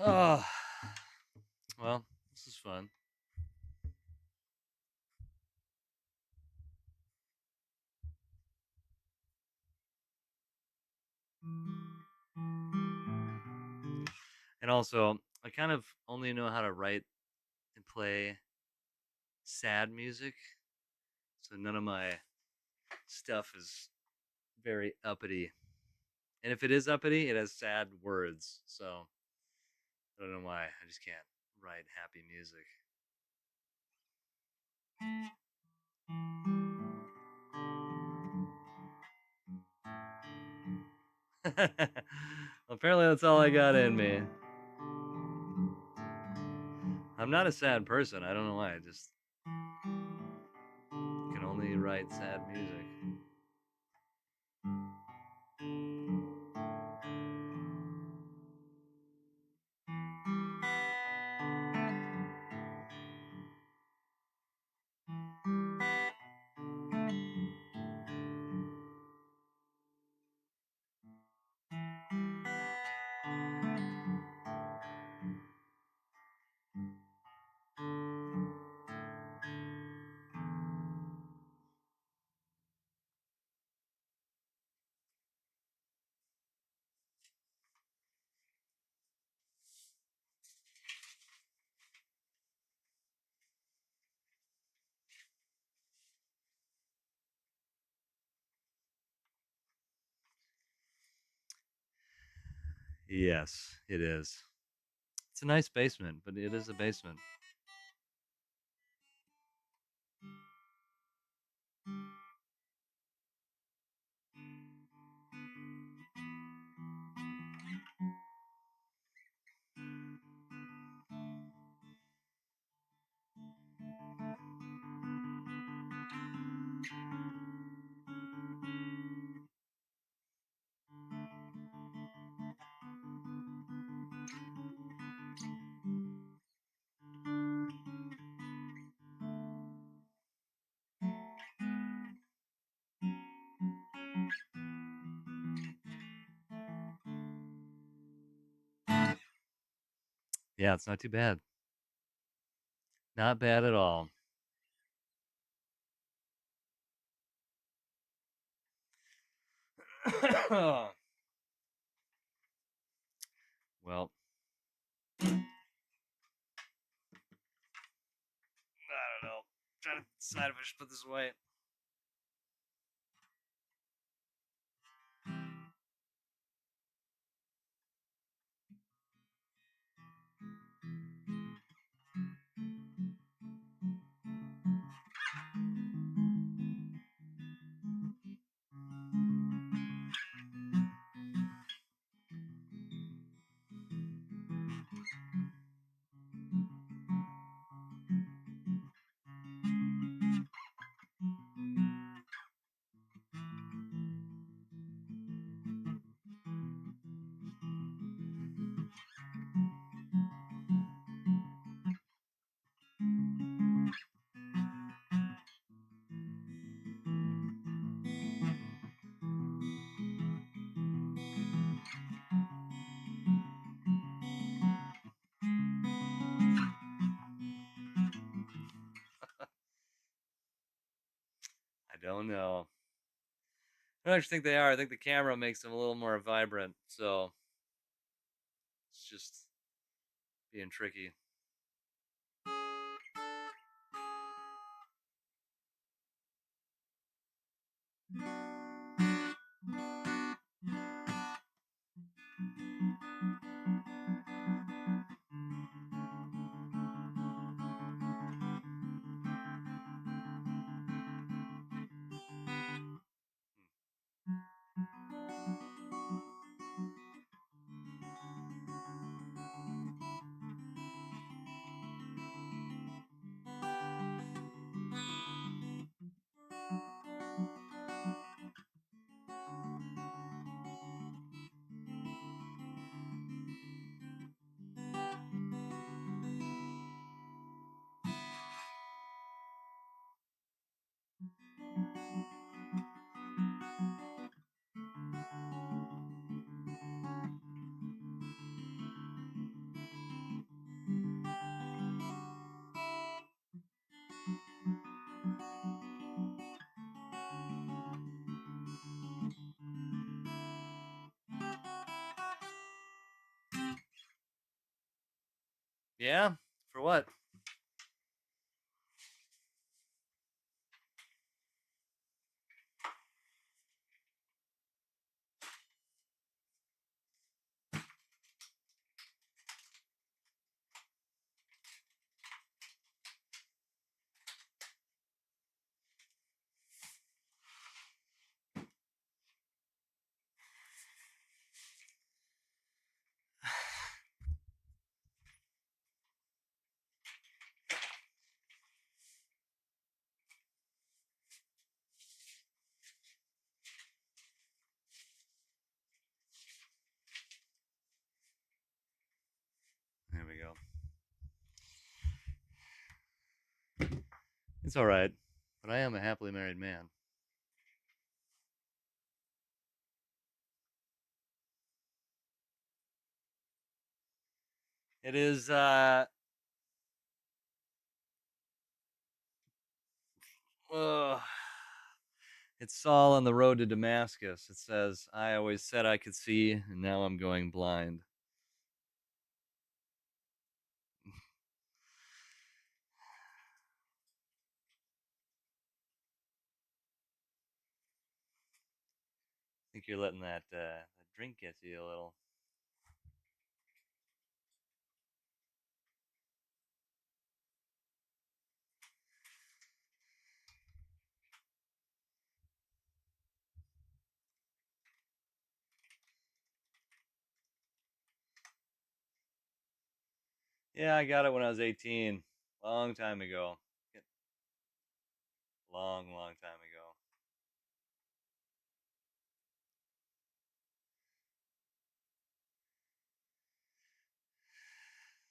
Oh, well, this is fun. And also, I kind of only know how to write and play sad music, so none of my stuff is very uppity. And if it is uppity, it has sad words. So I don't know why. I just can't write happy music. Apparently, that's all I got in me. I'm not a sad person. I don't know why. I just can only write sad music. Yes, it is. It's a nice basement, but it is a basement. Yeah, it's not too bad. Not bad at all. Well, I don't know. Trying to decide if I should put this away. I don't know. I don't actually think they are. I think the camera makes them a little more vibrant. So it's just being tricky. Yeah? For what? It's all right, but I am a happily married man. It is it's Saul on the road to Damascus. It says, I always said I could see, and now I'm going blind. I think you're letting that drink get to you a little. Yeah, I got it when I was 18. Long time ago. Long time ago.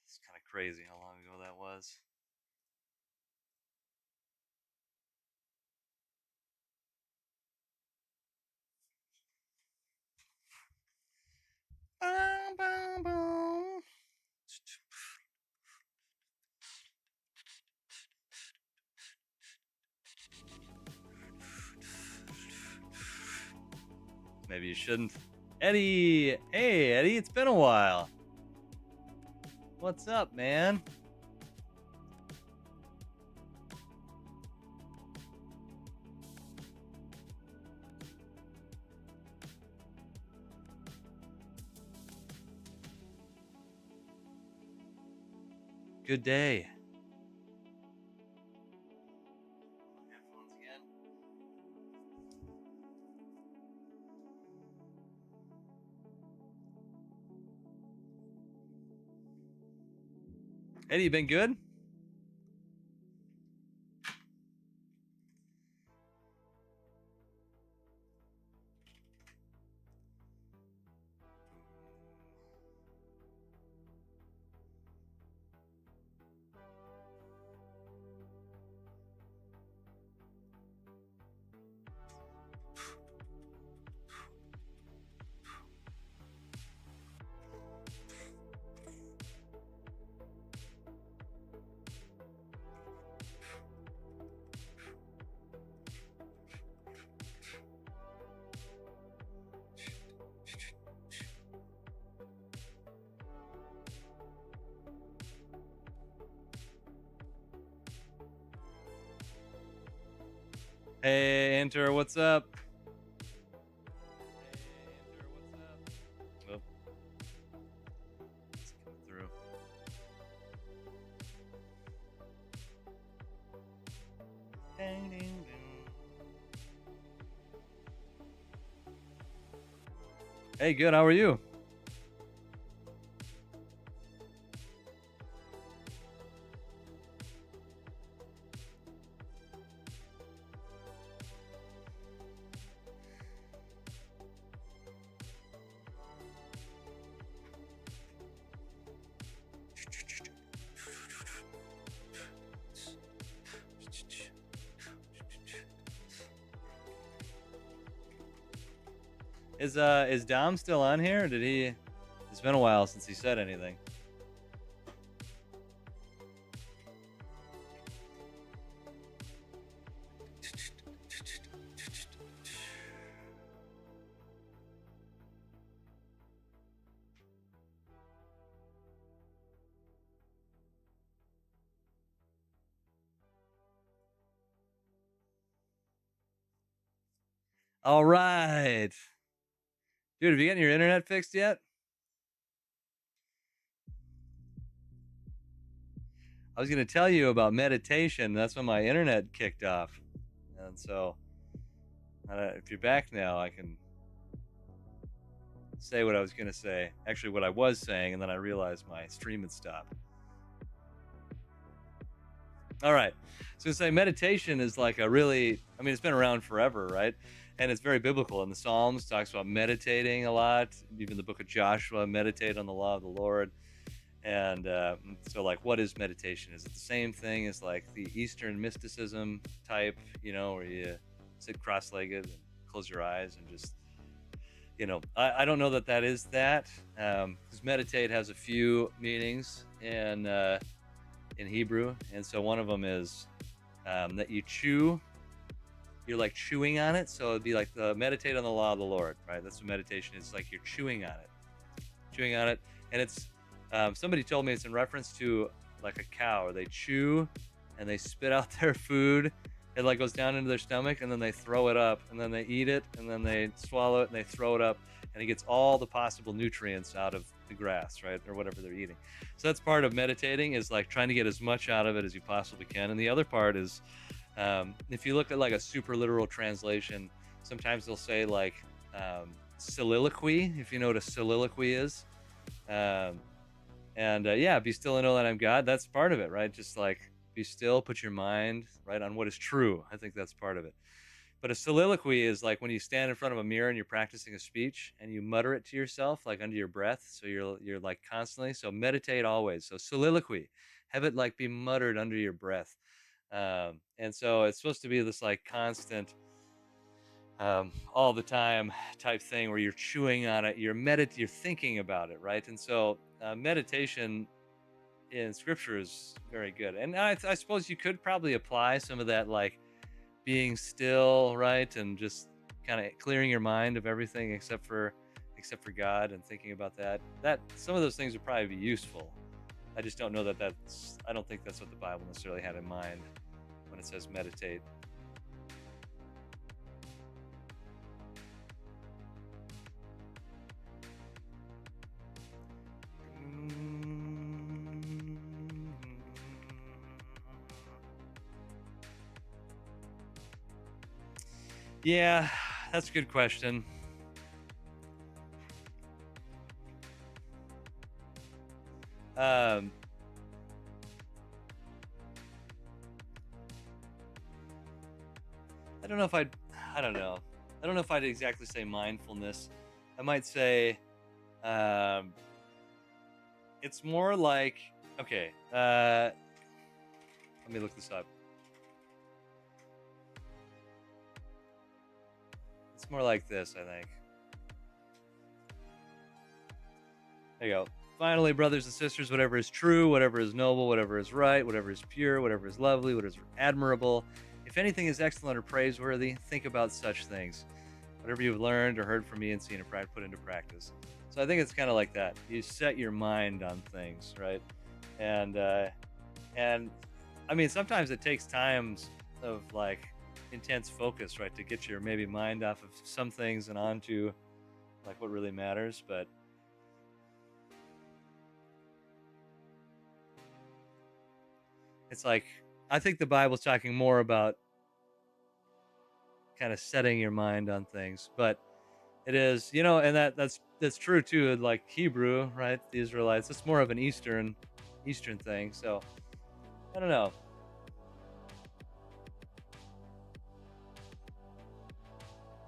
It's kind of crazy how long ago that was. Boom, boom, boom. Maybe you shouldn't. Eddie! Hey, Eddie, it's been a while. What's up, man? Good day. Headphones again. Eddie, you been good? Hey, Enter, what's up? Oh. It's coming through. Ding, ding, ding. Hey, good. How are you? Is Dom still on here? Or did he? It's been a while since he said anything. All right. Dude, have you gotten your internet fixed yet? I was going to tell you about meditation. That's when my internet kicked off. And so, if you're back now, I can say what I was going to say. Actually, what I was saying, and then I realized my stream had stopped. All right. So, say meditation is like a really, I mean, it's been around forever, right? And it's very biblical. In the Psalms, talks about meditating a lot. Even the book of Joshua, meditate on the law of the Lord. And so, like, what is meditation? Is it the same thing as like the Eastern mysticism type, where you sit cross-legged and close your eyes and just, I don't know that that is that, because meditate has a few meanings in Hebrew, and so one of them is that you chew. You're like chewing on it, so it'd be like the meditate on the law of the Lord, right? That's what meditation is. Like you're chewing on it, and it's somebody told me it's in reference to like a cow, where they chew and they spit out their food. It like goes down into their stomach, and then they throw it up, and then they eat it, and then they swallow it, and they throw it up, and it gets all the possible nutrients out of the grass, right, or whatever they're eating. So that's part of meditating, is like trying to get as much out of it as you possibly can. And the other part is, if you look at like a super literal translation, sometimes they'll say like soliloquy, if you know what a soliloquy is. Yeah, be still and know that I'm God. That's part of it, right? Just like be still, put your mind right on what is true. I think that's part of it. But a soliloquy is like when you stand in front of a mirror and you're practicing a speech and you mutter it to yourself, like under your breath. So you're like constantly. So meditate always. So soliloquy, have it like be muttered under your breath. And so it's supposed to be this like constant, all the time type thing where you're chewing on it, you're thinking about it, right? And so meditation in Scripture is very good. And I suppose you could probably apply some of that, like being still, right, and just kind of clearing your mind of everything except for God, and thinking about that. Some of those things would probably be useful. I just don't know I don't think that's what the Bible necessarily had in mind when it says meditate. Yeah, that's a good question. I don't know if I don't know. I don't know if I'd exactly say mindfulness. I might say it's more like, okay, let me look this up. It's more like this, I think. There you go. Finally, brothers and sisters, whatever is true, whatever is noble, whatever is right, whatever is pure, whatever is lovely, whatever is admirable, if anything is excellent or praiseworthy, think about such things. Whatever you've learned or heard from me and seen and put into practice. So I think it's kind of like that. You set your mind on things, right? And I mean, sometimes it takes times of like intense focus, right, to get your maybe mind off of some things and onto like what really matters. But it's like, I think the Bible's talking more about kind of setting your mind on things, but it is, and that's true too. Like Hebrew, right? The Israelites, it's more of an Eastern thing. So I don't know.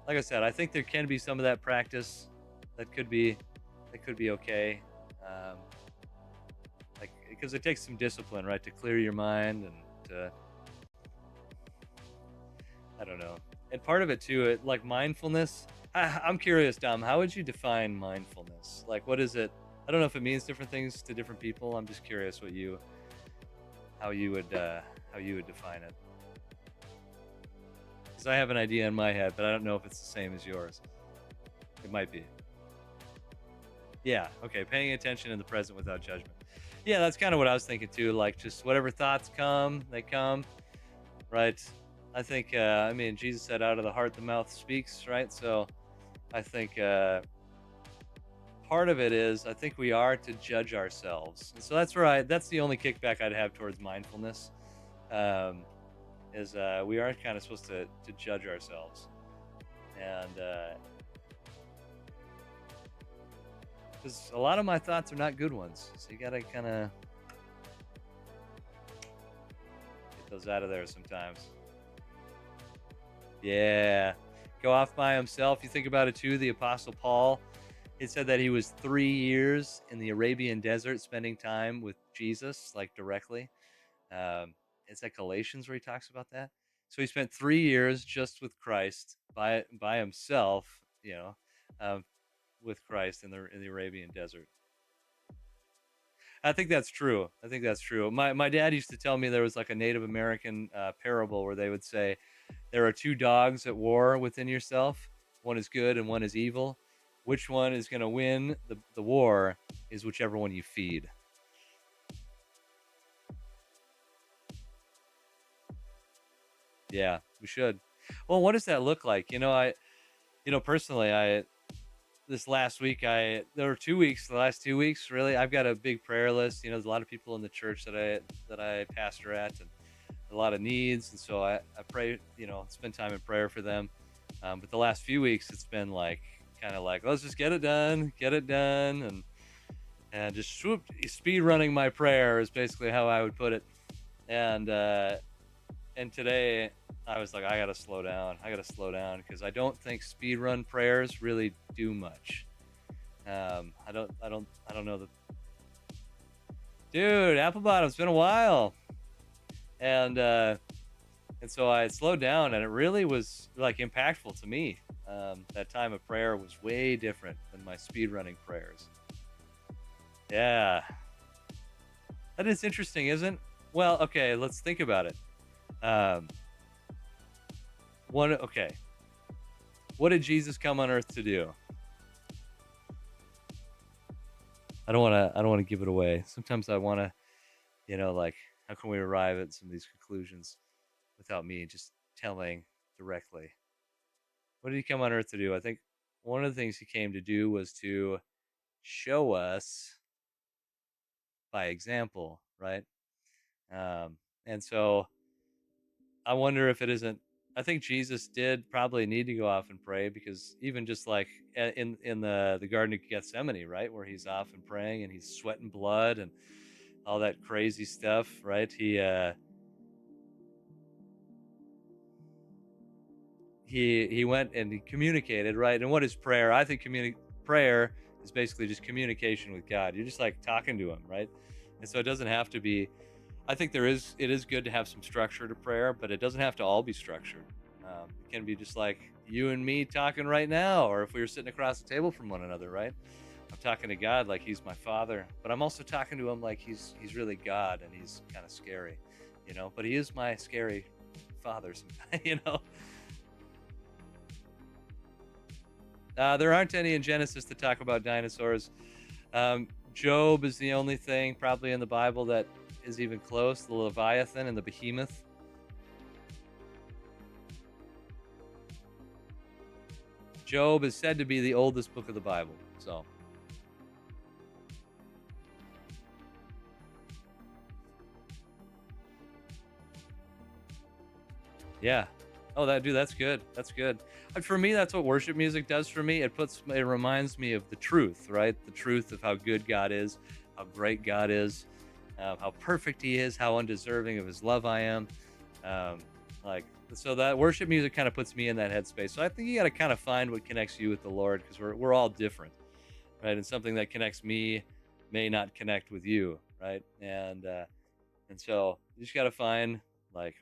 Like I said, I think there can be some of that practice that could be okay. Like, because it takes some discipline, right, to clear your mind and to, I don't know. And part of it too, like mindfulness. I'm curious, Dom, how would you define mindfulness? Like, what is it? I don't know if it means different things to different people. I'm just curious how you would define it. Because I have an idea in my head, but I don't know if it's the same as yours. It might be. Yeah, okay, paying attention in the present without judgment. Yeah, that's kind of what I was thinking too. Like, just whatever thoughts come, they come, right? I think, I mean, Jesus said, out of the heart the mouth speaks, right? So I think part of it is, I think we are to judge ourselves. And so that's the only kickback I'd have towards mindfulness, is we are kind of supposed to judge ourselves. And because a lot of my thoughts are not good ones. So you got to kind of get those out of there sometimes. Yeah, go off by himself. You think about it too. The Apostle Paul it said that he was 3 years in the Arabian desert spending time with Jesus, like directly. It's like Galatians where he talks about that. So he spent 3 years just with Christ by himself, um, with Christ in the Arabian desert. I think that's true. I think that's true. My dad used to tell me there was like a Native American parable where they would say there are two dogs at war within yourself. One is good and one is evil. Which one is going to win the war is whichever one you feed. Yeah, we should. Well, what does that look like? Personally, this last week, there were 2 weeks, the last 2 weeks, really, I've got a big prayer list. There's a lot of people in the church that I pastor at, and a lot of needs. And so I pray, spend time in prayer for them. But the last few weeks, it's been kind of like, let's just get it done. And just speed running my prayer is basically how I would put it. And today I was like, I gotta slow down because I don't think speed run prayers really do much. I don't know dude, Applebottom, it's been a while. And so I slowed down, and it really was impactful to me. That time of prayer was way different than my speed running prayers. Yeah. That is interesting, isn't? Well, okay, let's think about it. What did Jesus come on earth to do? I don't want to give it away. Sometimes I want to, how can we arrive at some of these conclusions without me just telling directly? What did he come on earth to do? I think one of the things he came to do was to show us by example, right? And so I wonder if it isn't. I think Jesus did probably need to go off and pray, because even just like in the Garden of Gethsemane, right, where he's off and praying and he's sweating blood and all that crazy stuff, right? He went and he communicated, right? And what is prayer? I think prayer is basically just communication with God. You're just talking to him, right? And so it doesn't have to be. I think it is good to have some structure to prayer, but it doesn't have to all be structured. It can be just like you and me talking right now, or if we were sitting across the table from one another, right? I'm talking to God like he's my father, but I'm also talking to him like he's really God, and he's kind of scary, but he is my scary father sometimes, There aren't any in Genesis that talk about dinosaurs. Job is the only thing probably in the Bible that is even close, the Leviathan and the Behemoth. Job is said to be the oldest book of the Bible, so. Yeah. Oh, that's good. That's good. And for me, that's what worship music does for me. It reminds me of the truth, right? The truth of how good God is, how great God is, how perfect he is, how undeserving of his love I am. So that worship music kind of puts me in that headspace. So I think you got to kind of find what connects you with the Lord, because we're all different, right? And something that connects me may not connect with you, right? And so you just got to find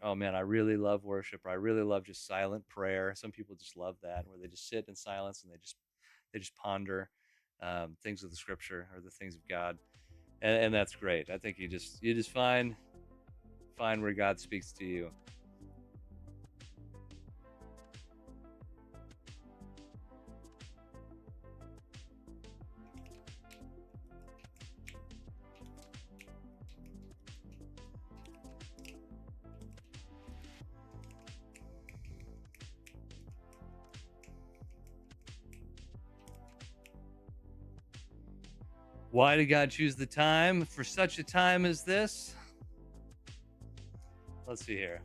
oh man, I really love worship, or I really love just silent prayer. Some people just love that, where they just sit in silence and they just ponder things of the Scripture or the things of God. And that's great. I think you just find where God speaks to you. Why did God choose the time for such a time as this? Let's see here.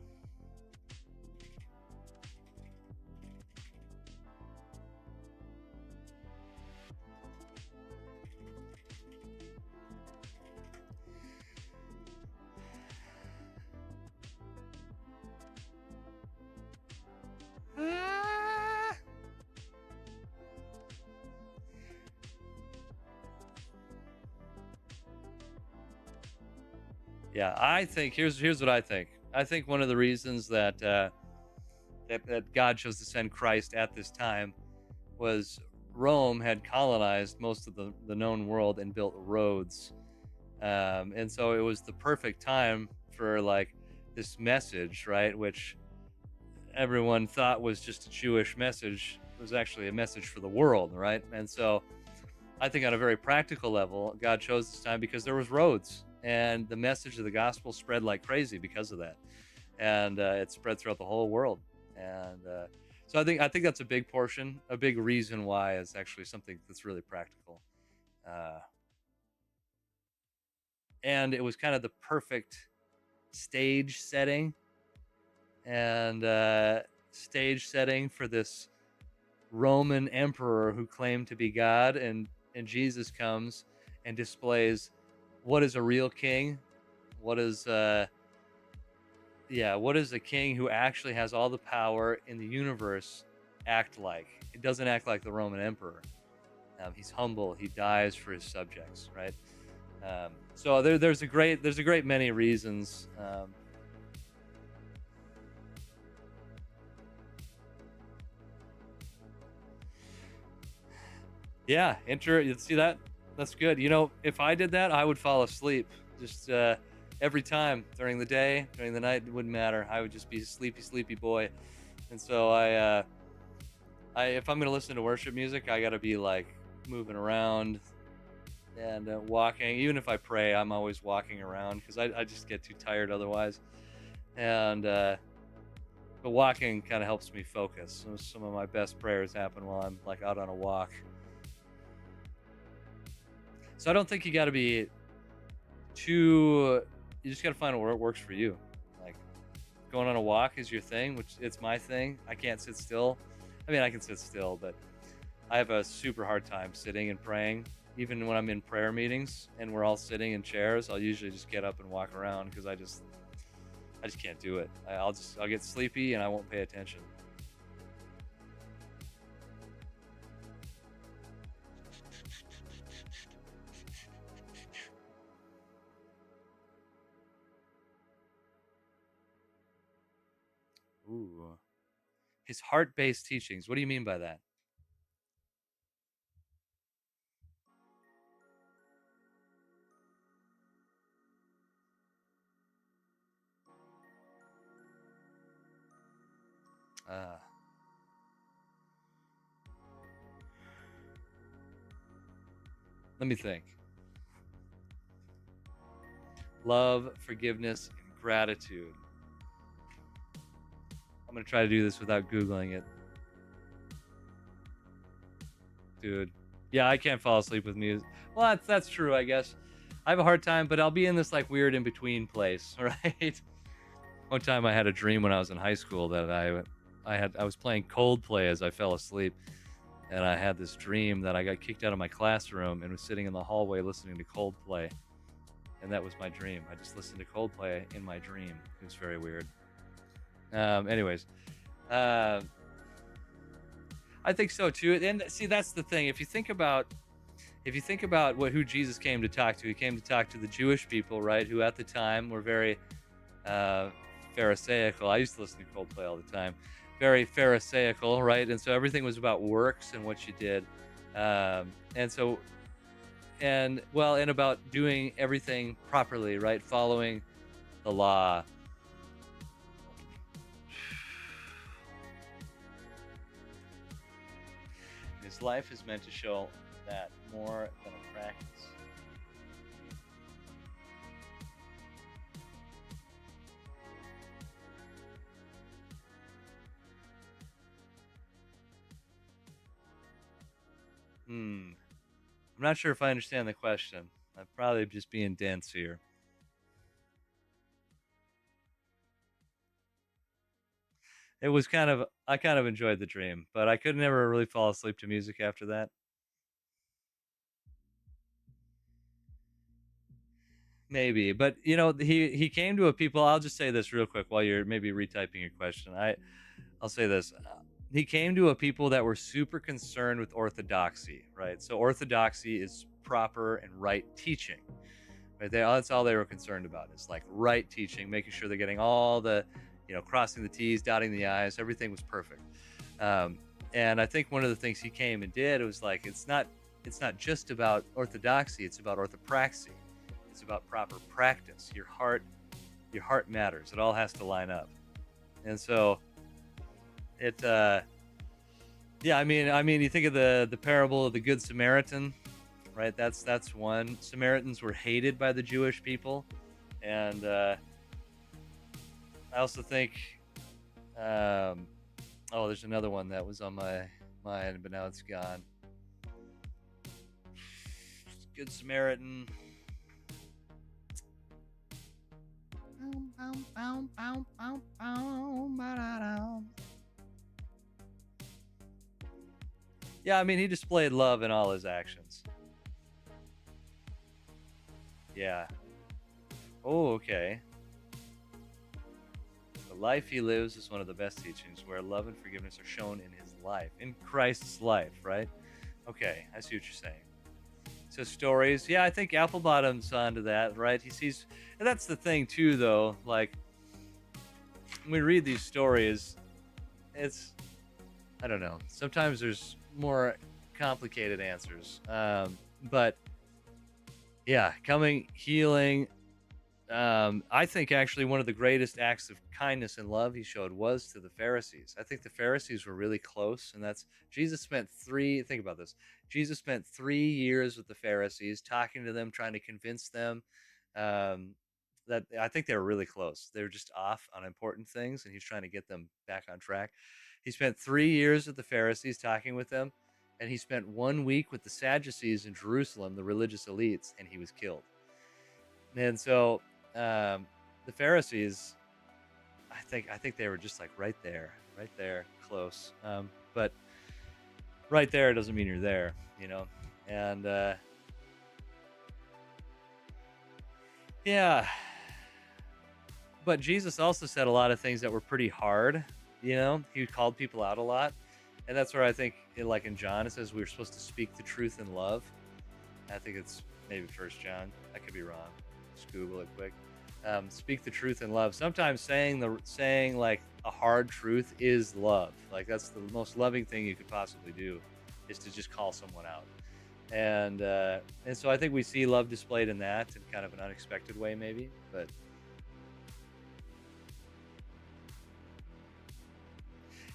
Yeah, I think here's what I think. I think one of the reasons that that God chose to send Christ at this time was Rome had colonized most of the known world and built roads, and so it was the perfect time for like this message, right? Which everyone thought was just a Jewish message was actually a message for the world, right? And so I think on a very practical level, God chose this time because there was roads, and the message of the gospel spread like crazy because of that, and it spread throughout the whole world. And so I think that's a big portion, a big reason why it's actually something that's really practical, uh, and it was kind of the perfect stage setting and stage setting for this Roman emperor who claimed to be God, and Jesus comes and displays what is a real king, what is what is a king who actually has all the power in the universe act like. It doesn't act like the Roman emperor. He's humble. He dies for his subjects, right? So there's a great many reasons. Yeah, you see that? That's good. You know, if I did that, I would fall asleep. Just every time during the day, during the night, it wouldn't matter. I would just be a sleepy boy. And so if I'm gonna listen to worship music, I gotta be like moving around and walking. Even if I pray, I'm always walking around because I just get too tired otherwise. And but walking kind of helps me focus. So some of my best prayers happen while I'm like out on a walk. So I don't think you got to be too. You just got to find what works for you. Like going on a walk is your thing, which it's my thing. I can't sit still. I mean, I can sit still, but I have a super hard time sitting and praying. Even when I'm in prayer meetings and we're all sitting in chairs, I'll usually just get up and walk around because I just can't do it. I'll get sleepy and I won't pay attention. Ooh. His heart-based teachings. What do you mean by that? Let me think. Love, forgiveness, and gratitude. I'm going to try to do this without Googling it. Dude. Yeah, I can't fall asleep with music. Well, that's true, I guess. I have a hard time, but I'll be in this like weird in-between place, right? One time I had a dream when I was in high school that I was playing Coldplay as I fell asleep. And I had this dream that I got kicked out of my classroom and was sitting in the hallway listening to Coldplay. And that was my dream. I just listened to Coldplay in my dream. It was very weird. Anyways, I think so too. And see, that's the thing. If you think about who Jesus came to talk to, he came to talk to the Jewish people, right? Who at the time were very Pharisaical. I used to listen to Coldplay all the time. Very Pharisaical, right? And so everything was about works and what you did, and about doing everything properly, right? Following the law. His life is meant to show that more than a practice. I'm not sure if I understand the question. I'm probably just being dense here. It was I kind of enjoyed the dream, but I could never really fall asleep to music after that. Maybe, but he came to a people. I'll just say this real quick while you're maybe retyping your question. I'll say this. He came to a people that were super concerned with orthodoxy, right? So orthodoxy is proper and right teaching, right? That's all they were concerned about, is like right teaching, making sure they're getting all the, crossing the T's, dotting the I's, everything was perfect. And I think one of the things he came and did, it was like, it's not just about orthodoxy, it's about orthopraxy. It's about proper practice. Your heart matters. It all has to line up. And so it, yeah, I mean, you think of the parable of the Good Samaritan, right? That's one. Samaritans were hated by the Jewish people. And I also think, there's another one that was on my mind, but now it's gone. Good Samaritan. Yeah, I mean, he displayed love in all his actions. Yeah. Oh, okay. The life he lives is one of the best teachings, where love and forgiveness are shown in his life, in Christ's life, right? Okay, I see what you're saying. So stories, yeah, I think Applebottom's onto that, right? He sees, and that's the thing too, though. Like, when we read these stories, it's, I don't know. Sometimes there's more complicated answers, but yeah, coming, healing. I think actually one of the greatest acts of kindness and love he showed was to the Pharisees. I think the Pharisees were really close, and that's Jesus spent think about this. Jesus spent 3 years with the Pharisees, talking to them, trying to convince them that I think they were really close. They were just off on important things, and he's trying to get them back on track. He spent 3 years with the Pharisees, talking with them, and he spent 1 week with the Sadducees in Jerusalem, the religious elites, and he was killed. And so the Pharisees, I think they were just like right there, close. But right there doesn't mean you're there, And yeah, but Jesus also said a lot of things that were pretty hard. He called people out a lot, and that's where I think, like in John, it says we were supposed to speak the truth in love. I think it's maybe 1 John. I could be wrong. Just Google it quick. Speak the truth in love. Sometimes saying like a hard truth is love. Like, that's the most loving thing you could possibly do, is to just call someone out. And so I think we see love displayed in that, in kind of an unexpected way, maybe. But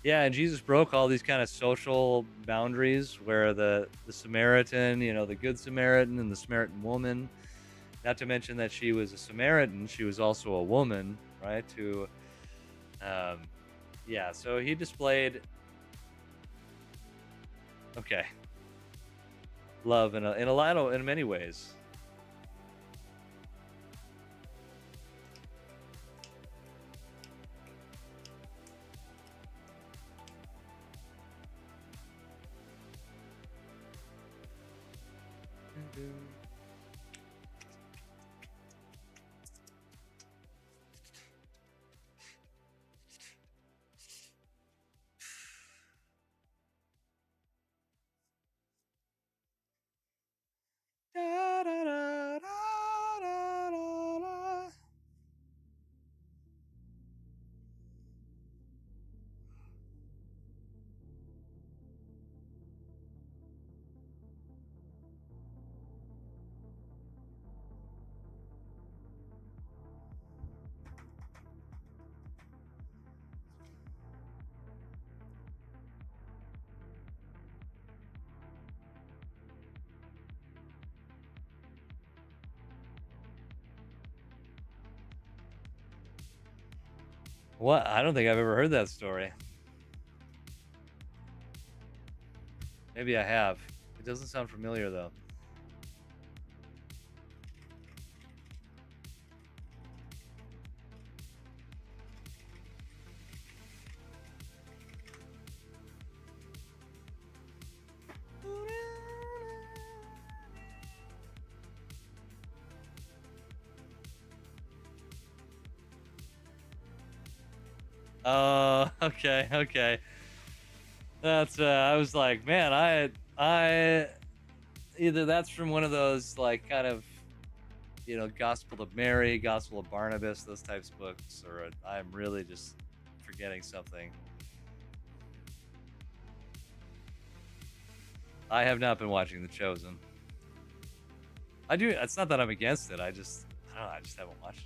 yeah, and Jesus broke all these kind of social boundaries, where the Samaritan, the Good Samaritan and the Samaritan woman. Not to mention that she was a Samaritan, she was also a woman, right? Yeah, so he displayed, love in many ways. What? I don't think I've ever heard that story. Maybe I have. It doesn't sound familiar, though. Oh, okay. That's I was like, man, I either that's from one of those, like, kind of, Gospel of Mary, Gospel of Barnabas, those types of books, or I'm really just forgetting something. I have not been watching The Chosen. I do. It's not that I'm against it. I don't know. I just haven't watched it.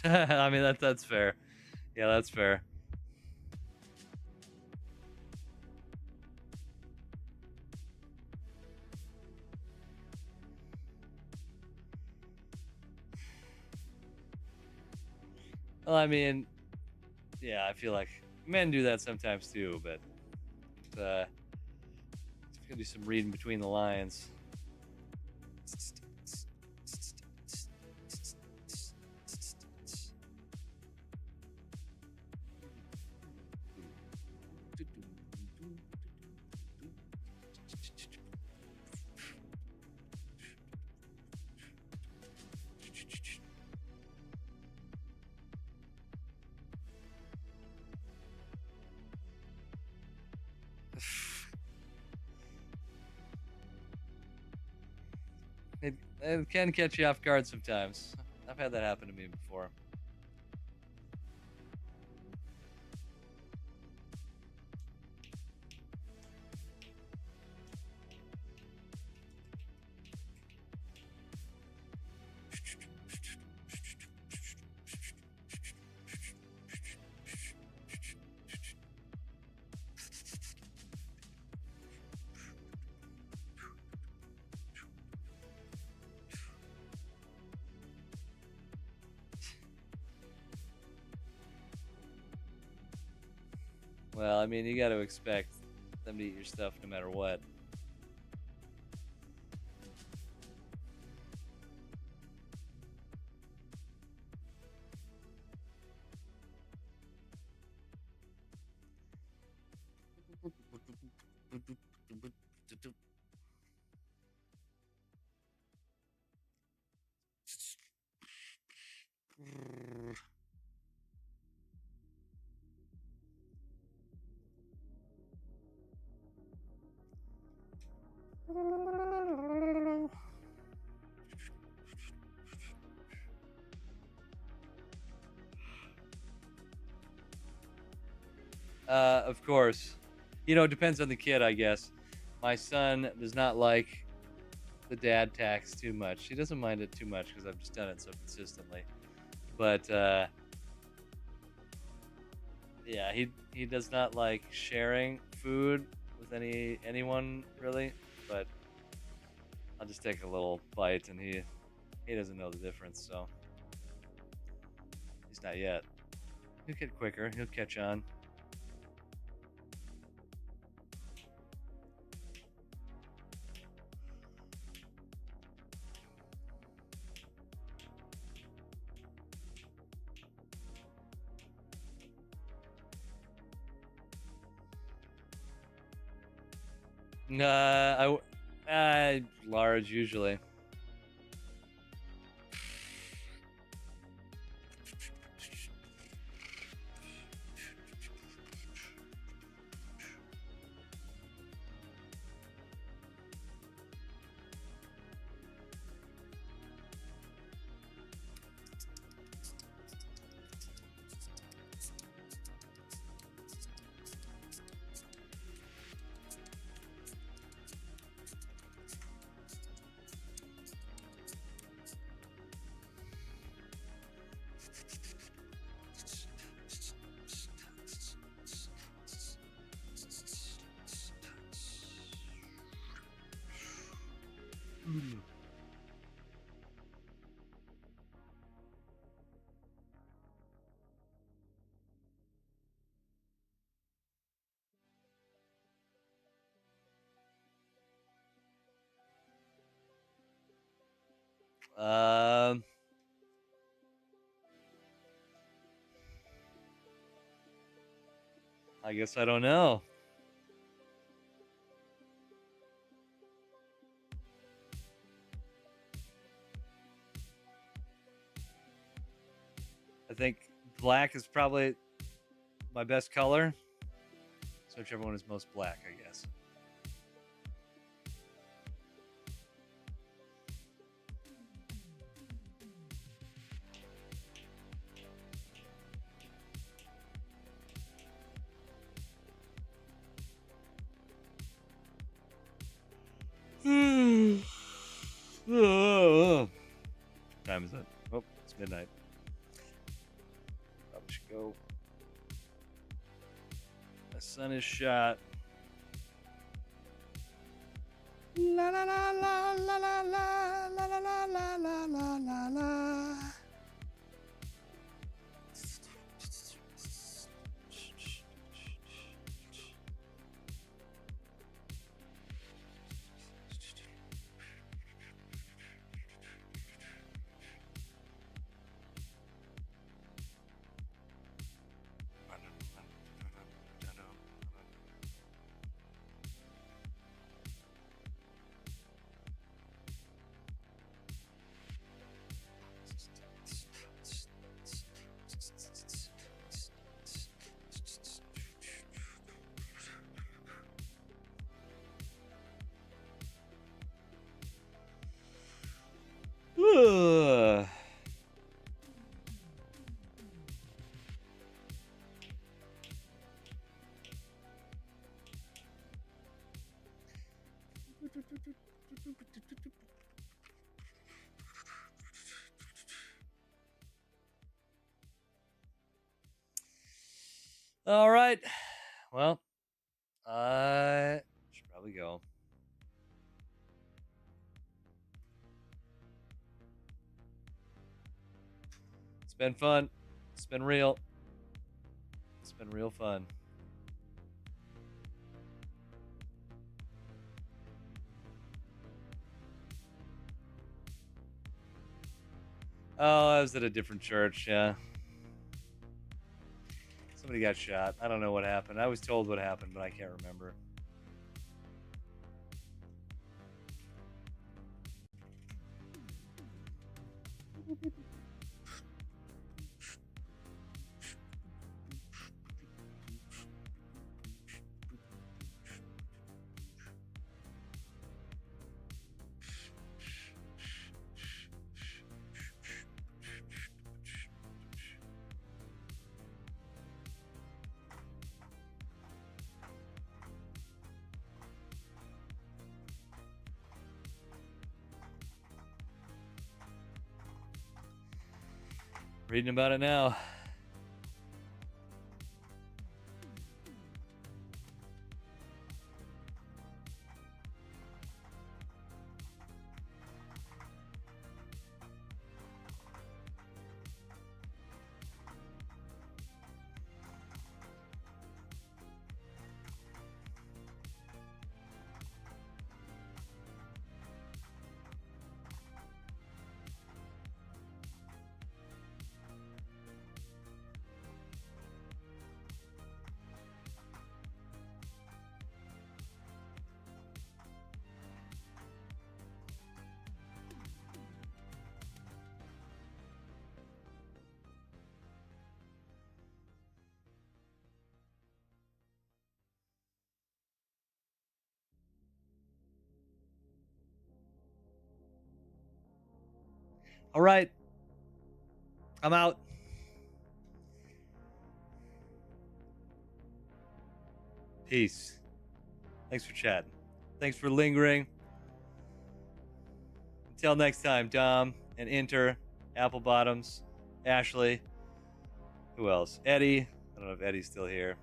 I mean that's fair. Yeah, that's fair. Well, I mean, yeah, I feel like men do that sometimes too, but gonna do some reading between the lines. It can catch you off guard sometimes. I've had that happen to me before. Well, I mean, you got to expect them to eat your stuff no matter what. Of course. It depends on the kid, I guess. My son does not like the dad tax too much. He doesn't mind it too much because I've just done it so consistently. But yeah, he does not like sharing food with anyone really. But I'll just take a little bite, and he doesn't know the difference, so he's not yet. He'll get quicker. He'll catch on. Large usually. Um, I guess I don't know. I think black is probably my best color. So whichever one is most black, I guess. What time is it? Oh, it's midnight. Probably should go. The sun is shot. La la la la la la la la la la la la la la. Ugh. All right. Well, I should probably go. It's been fun. It's been real. It's been real fun. Oh, I was at a different church, yeah. Somebody got shot. I don't know what happened. I was told what happened, but I can't remember. Reading about it now. All right. I'm out. Peace. Thanks for chatting. Thanks for lingering. Until next time, Dom and Inter, Apple Bottoms, Ashley. Who else? Eddie. I don't know if Eddie's still here.